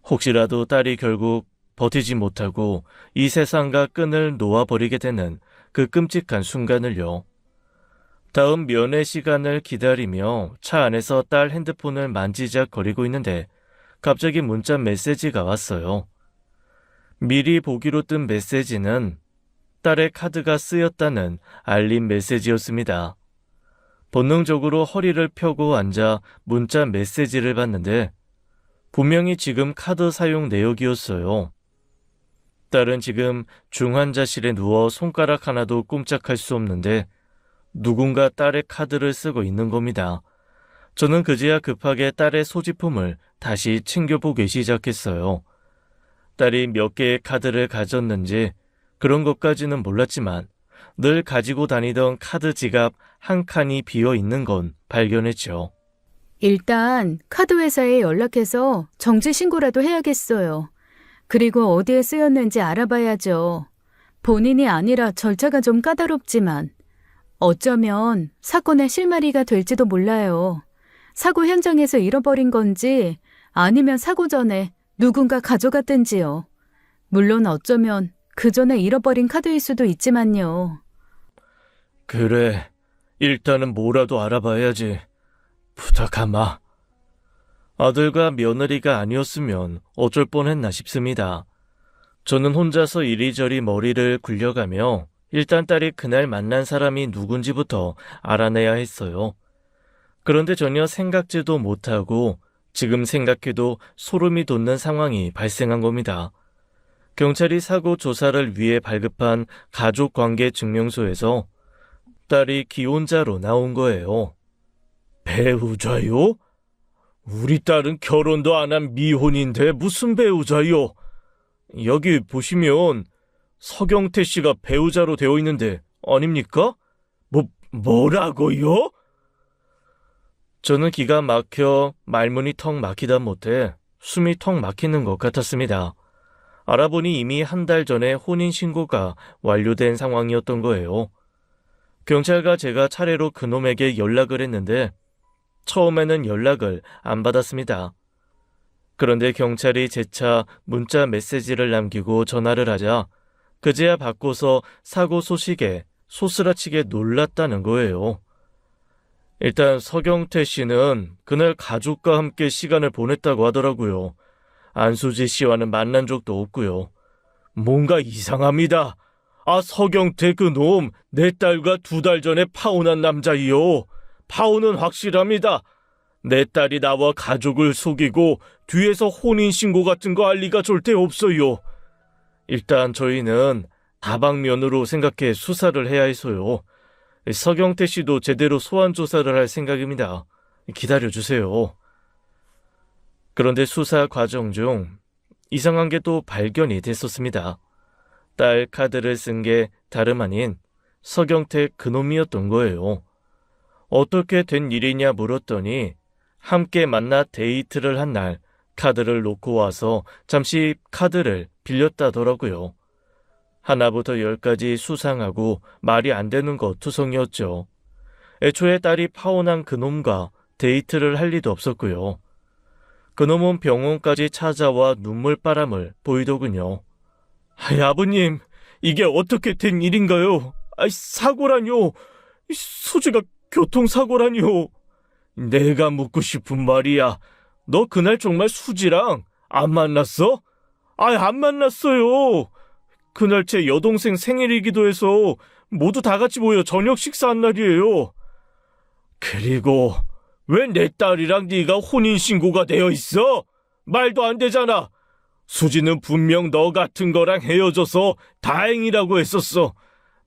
혹시라도 딸이 결국 버티지 못하고 이 세상과 끈을 놓아버리게 되는 그 끔찍한 순간을요. 다음 면회 시간을 기다리며 차 안에서 딸 핸드폰을 만지작거리고 있는데 갑자기 문자 메시지가 왔어요. 미리 보기로 뜬 메시지는 딸의 카드가 쓰였다는 알림 메시지였습니다. 본능적으로 허리를 펴고 앉아 문자 메시지를 봤는데 분명히 지금 카드 사용 내역이었어요. 딸은 지금 중환자실에 누워 손가락 하나도 꼼짝할 수 없는데 누군가 딸의 카드를 쓰고 있는 겁니다. 저는 그제야 급하게 딸의 소지품을 다시 챙겨보기 시작했어요. 딸이 몇 개의 카드를 가졌는지 그런 것까지는 몰랐지만 늘 가지고 다니던 카드 지갑 한 칸이 비어 있는 건 발견했죠. 일단 카드 회사에 연락해서 정지 신고라도 해야겠어요. 그리고 어디에 쓰였는지 알아봐야죠. 본인이 아니라 절차가 좀 까다롭지만 어쩌면 사건의 실마리가 될지도 몰라요. 사고 현장에서 잃어버린 건지 아니면 사고 전에 누군가 가져갔든지요. 물론 어쩌면 그 전에 잃어버린 카드일 수도 있지만요. 그래, 일단은 뭐라도 알아봐야지. 부탁하마. 아들과 며느리가 아니었으면 어쩔 뻔했나 싶습니다. 저는 혼자서 이리저리 머리를 굴려가며 일단 딸이 그날 만난 사람이 누군지부터 알아내야 했어요. 그런데 전혀 생각지도 못하고 지금 생각해도 소름이 돋는 상황이 발생한 겁니다. 경찰이 사고 조사를 위해 발급한 가족관계증명서에서 딸이 기혼자로 나온 거예요. 배우자요? 우리 딸은 결혼도 안 한 미혼인데 무슨 배우자요? 여기 보시면 서경태 씨가 배우자로 되어 있는데 아닙니까? 뭐라고요? 저는 기가 막혀 말문이 턱 막히다 못해 숨이 턱 막히는 것 같았습니다. 알아보니 이미 한 달 전에 혼인신고가 완료된 상황이었던 거예요. 경찰과 제가 차례로 그놈에게 연락을 했는데 처음에는 연락을 안 받았습니다. 그런데 경찰이 재차 문자 메시지를 남기고 전화를 하자 그제야 바꿔서 사고 소식에 소스라치게 놀랐다는 거예요. 일단 서경태 씨는 그날 가족과 함께 시간을 보냈다고 하더라고요. 안수지 씨와는 만난 적도 없고요. 뭔가 이상합니다. 서경태 그놈 내 딸과 2달 전에 파혼한 남자이요. 파혼은 확실합니다. 내 딸이 나와 가족을 속이고 뒤에서 혼인신고 같은 거 할 리가 절대 없어요. 일단 저희는 다방면으로 생각해 수사를 해야 해서요. 서경태 씨도 제대로 소환 조사를 할 생각입니다. 기다려주세요. 그런데 수사 과정 중 이상한 게 또 발견이 됐었습니다. 딸 카드를 쓴 게 다름 아닌 서경태 그놈이었던 거예요. 어떻게 된 일이냐 물었더니 함께 만나 데이트를 한 날 카드를 놓고 와서 잠시 카드를 빌렸다더라고요. 하나부터 10까지 수상하고 말이 안 되는 거 투성이었죠. 애초에 딸이 파혼한 그놈과 데이트를 할 리도 없었고요. 그놈은 병원까지 찾아와 눈물바람을 보이더군요. 아버님, 이게 어떻게 된 일인가요? 사고라뇨. 수지가 교통사고라뇨. 내가 묻고 싶은 말이야. 너 그날 정말 수지랑 안 만났어? 안 만났어요. 그날 제 여동생 생일이기도 해서 모두 다 같이 모여 저녁 식사한 날이에요. 그리고 왜 내 딸이랑 네가 혼인신고가 되어 있어? 말도 안 되잖아. 수지는 분명 너 같은 거랑 헤어져서 다행이라고 했었어.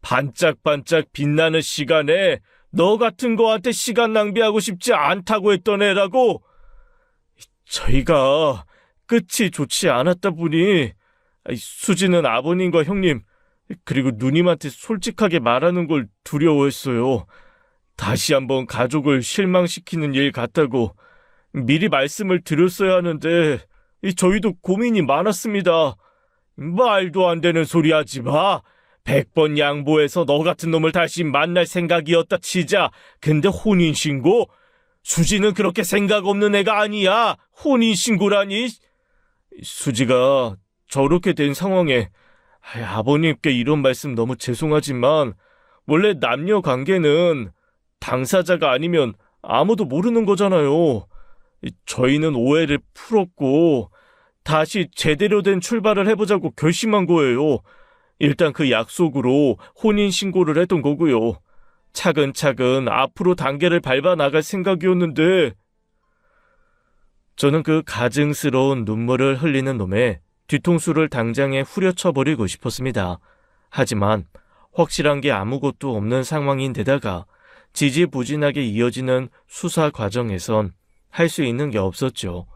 반짝반짝 빛나는 시간에 너 같은 거한테 시간 낭비하고 싶지 않다고 했던 애라고. 저희가 끝이 좋지 않았다 보니 수지는 아버님과 형님 그리고 누님한테 솔직하게 말하는 걸 두려워했어요. 다시 한번 가족을 실망시키는 일 같다고 미리 말씀을 드렸어야 하는데 저희도 고민이 많았습니다. 말도 안 되는 소리 하지 마. 100번 양보해서 너 같은 놈을 다시 만날 생각이었다 치자. 근데 혼인신고? 수지는 그렇게 생각 없는 애가 아니야. 혼인신고라니. 수지가 저렇게 된 상황에 아버님께 이런 말씀 너무 죄송하지만 원래 남녀 관계는 당사자가 아니면 아무도 모르는 거잖아요. 저희는 오해를 풀었고 다시 제대로 된 출발을 해보자고 결심한 거예요. 일단 그 약속으로 혼인신고를 했던 거고요. 차근차근 앞으로 단계를 밟아 나갈 생각이었는데 저는 그 가증스러운 눈물을 흘리는 놈의 뒤통수를 당장에 후려쳐버리고 싶었습니다. 하지만 확실한 게 아무것도 없는 상황인데다가 지지부진하게 이어지는 수사 과정에선 할 수 있는 게 없었죠.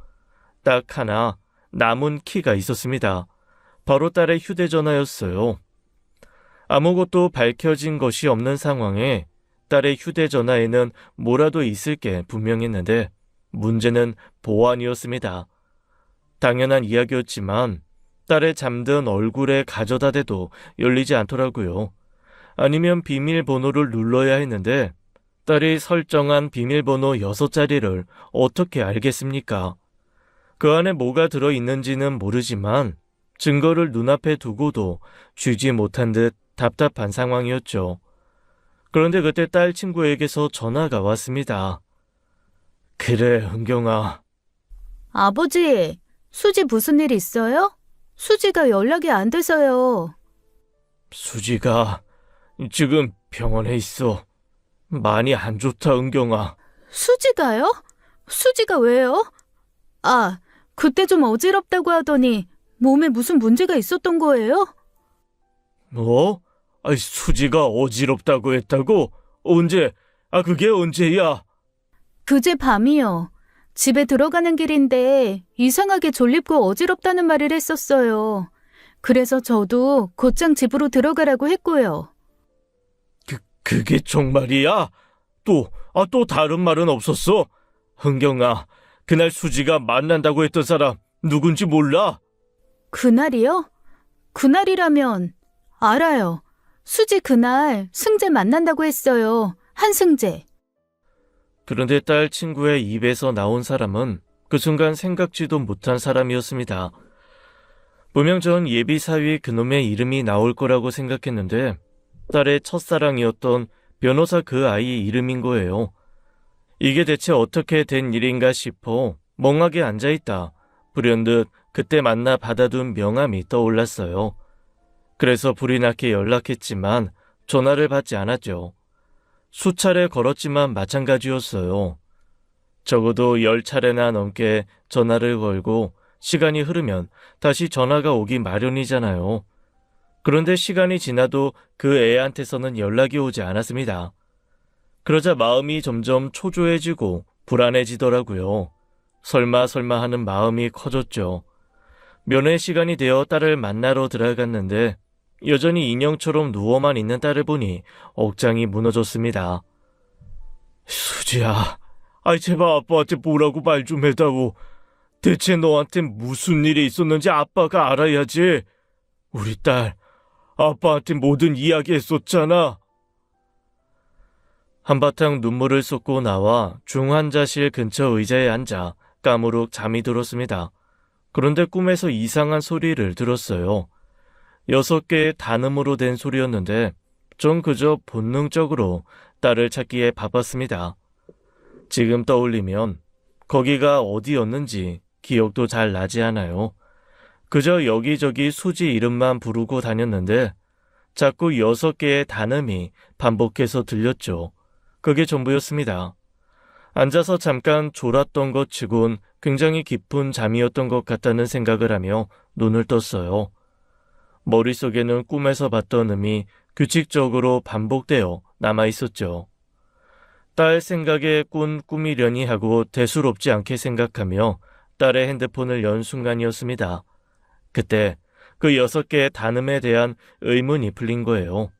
딱 하나 남은 키가 있었습니다. 바로 딸의 휴대전화였어요. 아무것도 밝혀진 것이 없는 상황에 딸의 휴대전화에는 뭐라도 있을 게 분명했는데 문제는 보안이었습니다. 당연한 이야기였지만 딸의 잠든 얼굴에 가져다 대도 열리지 않더라고요. 아니면 비밀번호를 눌러야 했는데 딸이 설정한 비밀번호 6자리를 어떻게 알겠습니까? 그 안에 뭐가 들어있는지는 모르지만 증거를 눈앞에 두고도 쥐지 못한 듯 답답한 상황이었죠. 그런데 그때 딸 친구에게서 전화가 왔습니다. 그래, 은경아. 아버지, 수지 무슨 일 있어요? 수지가 연락이 안 돼서요. 수지가 지금 병원에 있어. 많이 안 좋다, 은경아. 수지가요? 수지가 왜요? 아, 그때 좀 어지럽다고 하더니 몸에 무슨 문제가 있었던 거예요? 뭐? 수지가 어지럽다고 했다고? 언제? 그게 언제야? 그제 밤이요. 집에 들어가는 길인데 이상하게 졸립고 어지럽다는 말을 했었어요. 그래서 저도 곧장 집으로 들어가라고 했고요. 그게 정말이야? 또 다른 말은 없었어? 은경아, 그날 수지가 만난다고 했던 사람 누군지 몰라? 그날이요? 그날이라면 알아요. 수지 그날 승재 만난다고 했어요. 한승재. 그런데 딸 친구의 입에서 나온 사람은 그 순간 생각지도 못한 사람이었습니다. 분명 전 예비사위 그놈의 이름이 나올 거라고 생각했는데 딸의 첫사랑이었던 변호사 그 아이 이름인 거예요. 이게 대체 어떻게 된 일인가 싶어 멍하게 앉아있다 불현듯 그때 만나 받아둔 명함이 떠올랐어요. 그래서 불이 나게 연락했지만 전화를 받지 않았죠. 수차례 걸었지만 마찬가지였어요. 적어도 10차례나 넘게 전화를 걸고 시간이 흐르면 다시 전화가 오기 마련이잖아요. 그런데 시간이 지나도 그 애한테서는 연락이 오지 않았습니다. 그러자 마음이 점점 초조해지고 불안해지더라고요. 설마 하는 마음이 커졌죠. 면회 시간이 되어 딸을 만나러 들어갔는데 여전히 인형처럼 누워만 있는 딸을 보니 억장이 무너졌습니다. 수지야, 제발 아빠한테 뭐라고 말 좀 해다오. 대체 너한테 무슨 일이 있었는지 아빠가 알아야지. 우리 딸, 아빠한테 모든 이야기했었잖아. 한바탕 눈물을 쏟고 나와 중환자실 근처 의자에 앉아 까무룩 잠이 들었습니다. 그런데 꿈에서 이상한 소리를 들었어요. 6개의 단음으로 된 소리였는데 전 그저 본능적으로 딸을 찾기에 바빴습니다. 지금 떠올리면 거기가 어디였는지 기억도 잘 나지 않아요. 그저 여기저기 수지 이름만 부르고 다녔는데 자꾸 6개의 단음이 반복해서 들렸죠. 그게 전부였습니다. 앉아서 잠깐 졸았던 것 치곤 굉장히 깊은 잠이었던 것 같다는 생각을 하며 눈을 떴어요. 머릿속에는 꿈에서 봤던 음이 규칙적으로 반복되어 남아있었죠. 딸 생각에 꾼 꿈이려니 하고 대수롭지 않게 생각하며 딸의 핸드폰을 연 순간이었습니다. 그때 그 6개의 단음에 대한 의문이 풀린 거예요.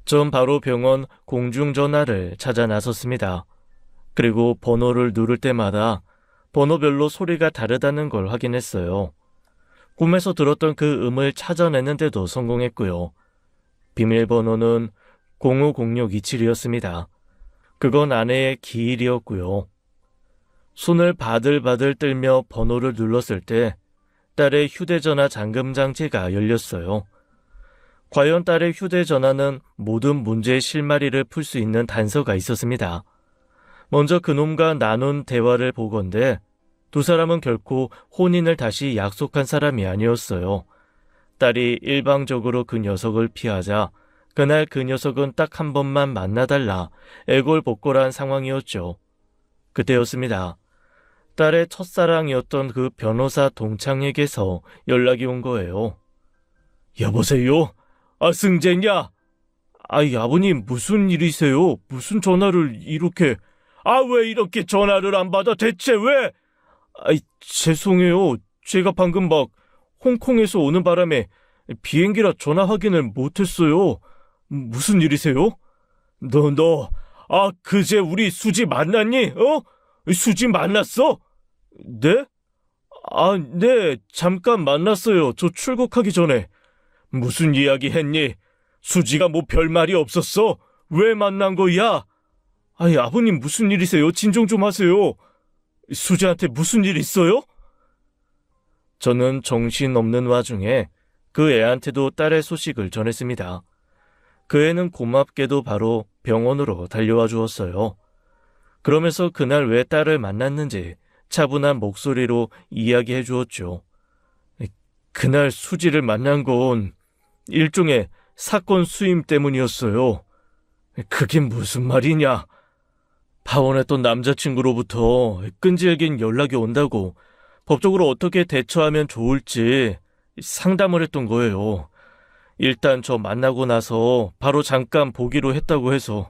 전 바로 병원 공중전화를 찾아 나섰습니다. 그리고 번호를 누를 때마다 번호별로 소리가 다르다는 걸 확인했어요. 꿈에서 들었던 그 음을 찾아내는데도 성공했고요. 비밀번호는 050627이었습니다. 그건 아내의 기일이었고요. 손을 바들바들 떨며 번호를 눌렀을 때 딸의 휴대전화 잠금 장치가 열렸어요. 과연 딸의 휴대전화는 모든 문제의 실마리를 풀 수 있는 단서가 있었습니다. 먼저 그놈과 나눈 대화를 보건대 두 사람은 결코 혼인을 다시 약속한 사람이 아니었어요. 딸이 일방적으로 그 녀석을 피하자 그날 그 녀석은 딱 한 번만 만나달라 애골복골한 상황이었죠. 그때였습니다. 딸의 첫사랑이었던 그 변호사 동창에게서 연락이 온 거예요. 여보세요? 승재냐? 아버님 무슨 일이세요? 무슨 전화를 이렇게... 왜 이렇게 전화를 안 받아? 대체 왜? 죄송해요. 제가 방금 막 홍콩에서 오는 바람에 비행기라 전화 확인을 못했어요. 무슨 일이세요? 그제 우리 수지 만났니? 수지 만났어? 네? 네, 잠깐 만났어요. 저 출국하기 전에. 무슨 이야기 했니? 수지가 뭐 별말이 없었어? 왜 만난 거야? 아버님 무슨 일이세요? 진정 좀 하세요. 수지한테 무슨 일 있어요? 저는 정신없는 와중에 그 애한테도 딸의 소식을 전했습니다. 그 애는 고맙게도 바로 병원으로 달려와 주었어요. 그러면서 그날 왜 딸을 만났는지 차분한 목소리로 이야기해 주었죠. 그날 수지를 만난 건 일종의 사건 수임 때문이었어요. 그게 무슨 말이냐? 파혼했던 남자친구로부터 끈질긴 연락이 온다고 법적으로 어떻게 대처하면 좋을지 상담을 했던 거예요. 일단 저 만나고 나서 바로 잠깐 보기로 했다고 해서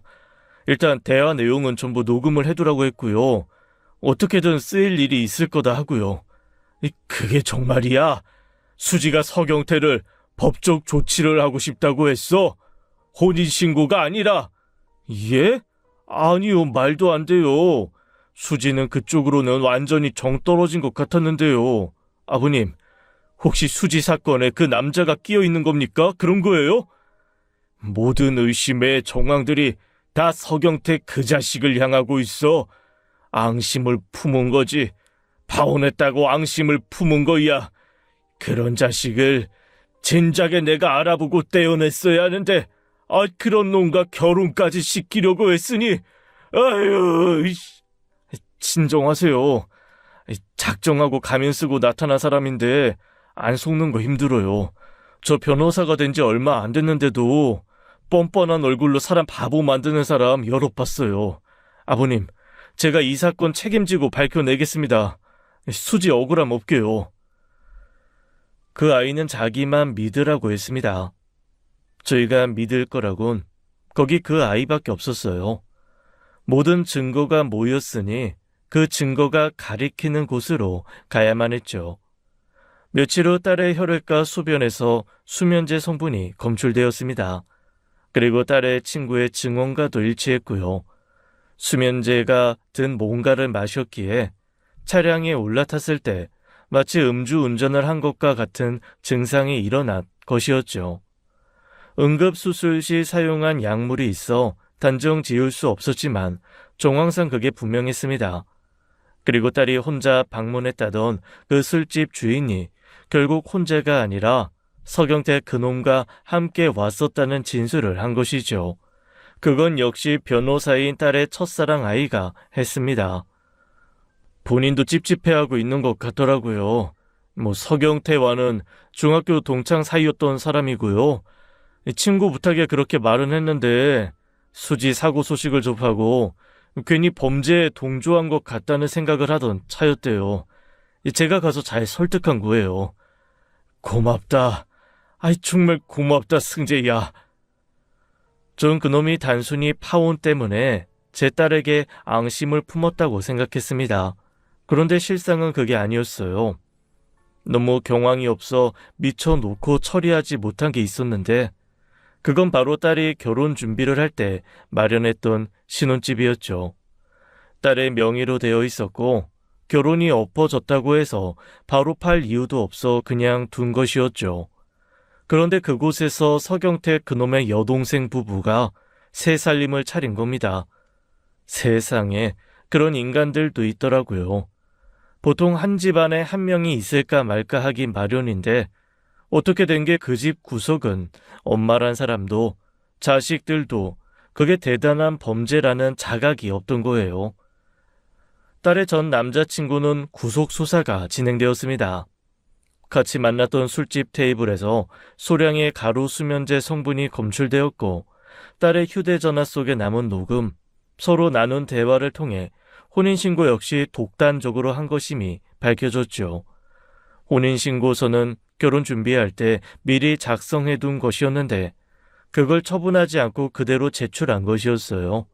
일단 대화 내용은 전부 녹음을 해두라고 했고요. 어떻게든 쓰일 일이 있을 거다 하고요. 그게 정말이야? 수지가 서경태를 법적 조치를 하고 싶다고 했어? 혼인신고가 아니라? 예? 아니요, 말도 안 돼요. 수지는 그쪽으로는 완전히 정 떨어진 것 같았는데요. 아버님, 혹시 수지 사건에 그 남자가 끼어 있는 겁니까? 그런 거예요? 모든 의심의 정황들이 다 서경태 그 자식을 향하고 있어. 앙심을 품은 거지. 파혼했다고 앙심을 품은 거야. 그런 자식을 진작에 내가 알아보고 떼어냈어야 하는데 그런 놈과 결혼까지 시키려고 했으니 진정하세요. 작정하고 가면 쓰고 나타난 사람인데 안 속는 거 힘들어요. 저 변호사가 된 지 얼마 안 됐는데도 뻔뻔한 얼굴로 사람 바보 만드는 사람 여러 봤어요. 아버님, 제가 이 사건 책임지고 밝혀내겠습니다. 수지 억울함 없게요. 그 아이는 자기만 믿으라고 했습니다. 저희가 믿을 거라곤 거기 그 아이밖에 없었어요. 모든 증거가 모였으니 그 증거가 가리키는 곳으로 가야만 했죠. 며칠 후 딸의 혈액과 소변에서 수면제 성분이 검출되었습니다. 그리고 딸의 친구의 증언과도 일치했고요. 수면제가 든 뭔가를 마셨기에 차량에 올라탔을 때 마치 음주운전을 한 것과 같은 증상이 일어난 것이었죠. 응급수술 시 사용한 약물이 있어 단정 지을 수 없었지만 정황상 그게 분명했습니다. 그리고 딸이 혼자 방문했다던 그 술집 주인이 결국 혼자가 아니라 서경태 그놈과 함께 왔었다는 진술을 한 것이죠. 그건 역시 변호사인 딸의 첫사랑 아이가 했습니다. 본인도 찝찝해하고 있는 것 같더라고요. 서경태와는 중학교 동창 사이였던 사람이고요. 친구 부탁에 그렇게 말은 했는데 수지 사고 소식을 접하고 괜히 범죄에 동조한 것 같다는 생각을 하던 차였대요. 제가 가서 잘 설득한 거예요. 고맙다. 정말 고맙다, 승재야. 전 그놈이 단순히 파혼 때문에 제 딸에게 앙심을 품었다고 생각했습니다. 그런데 실상은 그게 아니었어요. 너무 경황이 없어 미쳐놓고 처리하지 못한 게 있었는데 그건 바로 딸이 결혼 준비를 할 때 마련했던 신혼집이었죠. 딸의 명의로 되어 있었고 결혼이 엎어졌다고 해서 바로 팔 이유도 없어 그냥 둔 것이었죠. 그런데 그곳에서 서경태 그놈의 여동생 부부가 새 살림을 차린 겁니다. 세상에, 그런 인간들도 있더라고요. 보통 한 집안에 한 명이 있을까 말까 하기 마련인데 어떻게 된 게 그 집 구석은 엄마란 사람도 자식들도 그게 대단한 범죄라는 자각이 없던 거예요. 딸의 전 남자친구는 구속 수사가 진행되었습니다. 같이 만났던 술집 테이블에서 소량의 가루 수면제 성분이 검출되었고 딸의 휴대전화 속에 남은 녹음, 서로 나눈 대화를 통해 혼인신고 역시 독단적으로 한 것임이 밝혀졌죠. 혼인신고서는 결혼 준비할 때 미리 작성해둔 것이었는데 그걸 처분하지 않고 그대로 제출한 것이었어요.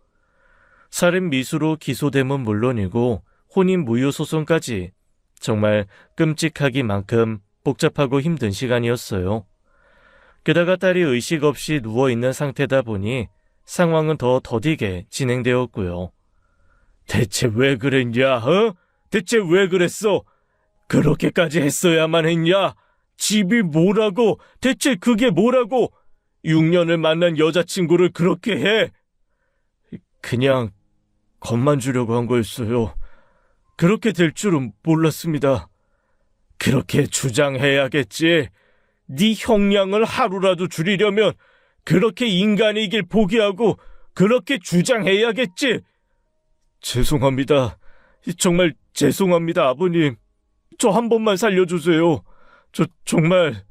살인 미수로 기소됨은 물론이고 혼인 무효 소송까지 정말 끔찍하기만큼 복잡하고 힘든 시간이었어요. 게다가 딸이 의식 없이 누워있는 상태다 보니 상황은 더 더디게 진행되었고요. 대체 왜 그랬냐, 대체 왜 그랬어? 그렇게까지 했어야만 했냐? 집이 뭐라고? 대체 그게 뭐라고? 6년을 만난 여자친구를 그렇게 해? 그냥 겁만 주려고 한 거였어요. 그렇게 될 줄은 몰랐습니다. 그렇게 주장해야겠지. 네 형량을 하루라도 줄이려면 그렇게 인간이길 포기하고 그렇게 주장해야겠지. 죄송합니다. 정말 죄송합니다, 아버님. 저 한 번만 살려주세요. 저 정말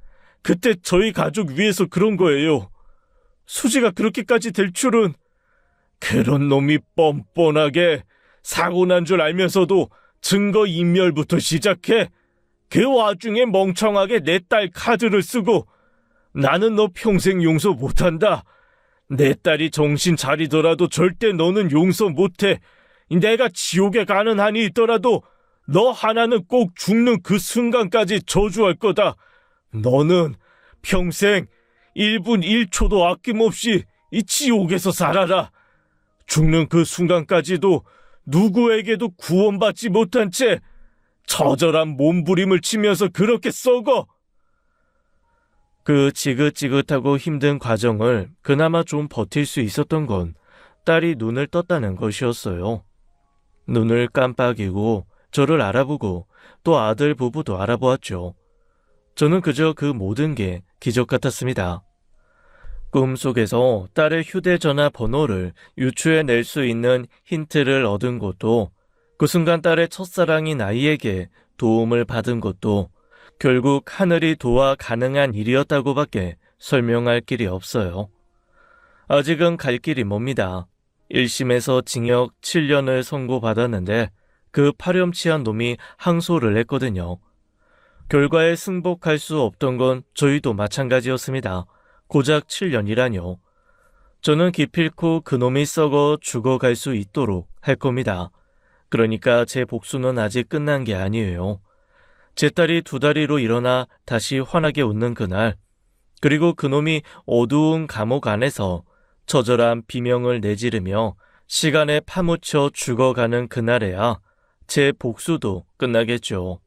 그때 저희 가족 위해서 그런 거예요. 수지가 그렇게까지 될 줄은. 그런 놈이 뻔뻔하게 사고 난 줄 알면서도 증거 인멸부터 시작해. 그 와중에 멍청하게 내 딸 카드를 쓰고 나는 너 평생 용서 못한다. 내 딸이 정신 차리더라도 절대 너는 용서 못해. 내가 지옥에 가는 한이 있더라도 너 하나는 꼭 죽는 그 순간까지 저주할 거다. 너는 평생 1분 1초도 아낌없이 이 지옥에서 살아라. 죽는 그 순간까지도 누구에게도 구원받지 못한 채 처절한 몸부림을 치면서 그렇게 썩어. 그 지긋지긋하고 힘든 과정을 그나마 좀 버틸 수 있었던 건 딸이 눈을 떴다는 것이었어요. 눈을 깜빡이고 저를 알아보고 또 아들 부부도 알아보았죠. 저는 그저 그 모든 게 기적 같았습니다. 꿈속에서 딸의 휴대전화 번호를 유추해낼 수 있는 힌트를 얻은 것도, 그 순간 딸의 첫사랑인 아이에게 도움을 받은 것도 결국 하늘이 도와 가능한 일이었다고밖에 설명할 길이 없어요. 아직은 갈 길이 멉니다. 1심에서 징역 7년을 선고받았는데 그 파렴치한 놈이 항소를 했거든요. 결과에 승복할 수 없던 건 저희도 마찬가지였습니다. 고작 7년이라뇨. 저는 기필코 그놈이 썩어 죽어갈 수 있도록 할 겁니다. 그러니까 제 복수는 아직 끝난 게 아니에요. 제 딸이 2다리로 일어나 다시 환하게 웃는 그날, 그리고 그놈이 어두운 감옥 안에서 처절한 비명을 내지르며 시간에 파묻혀 죽어가는 그날에야 제 복수도 끝나겠죠.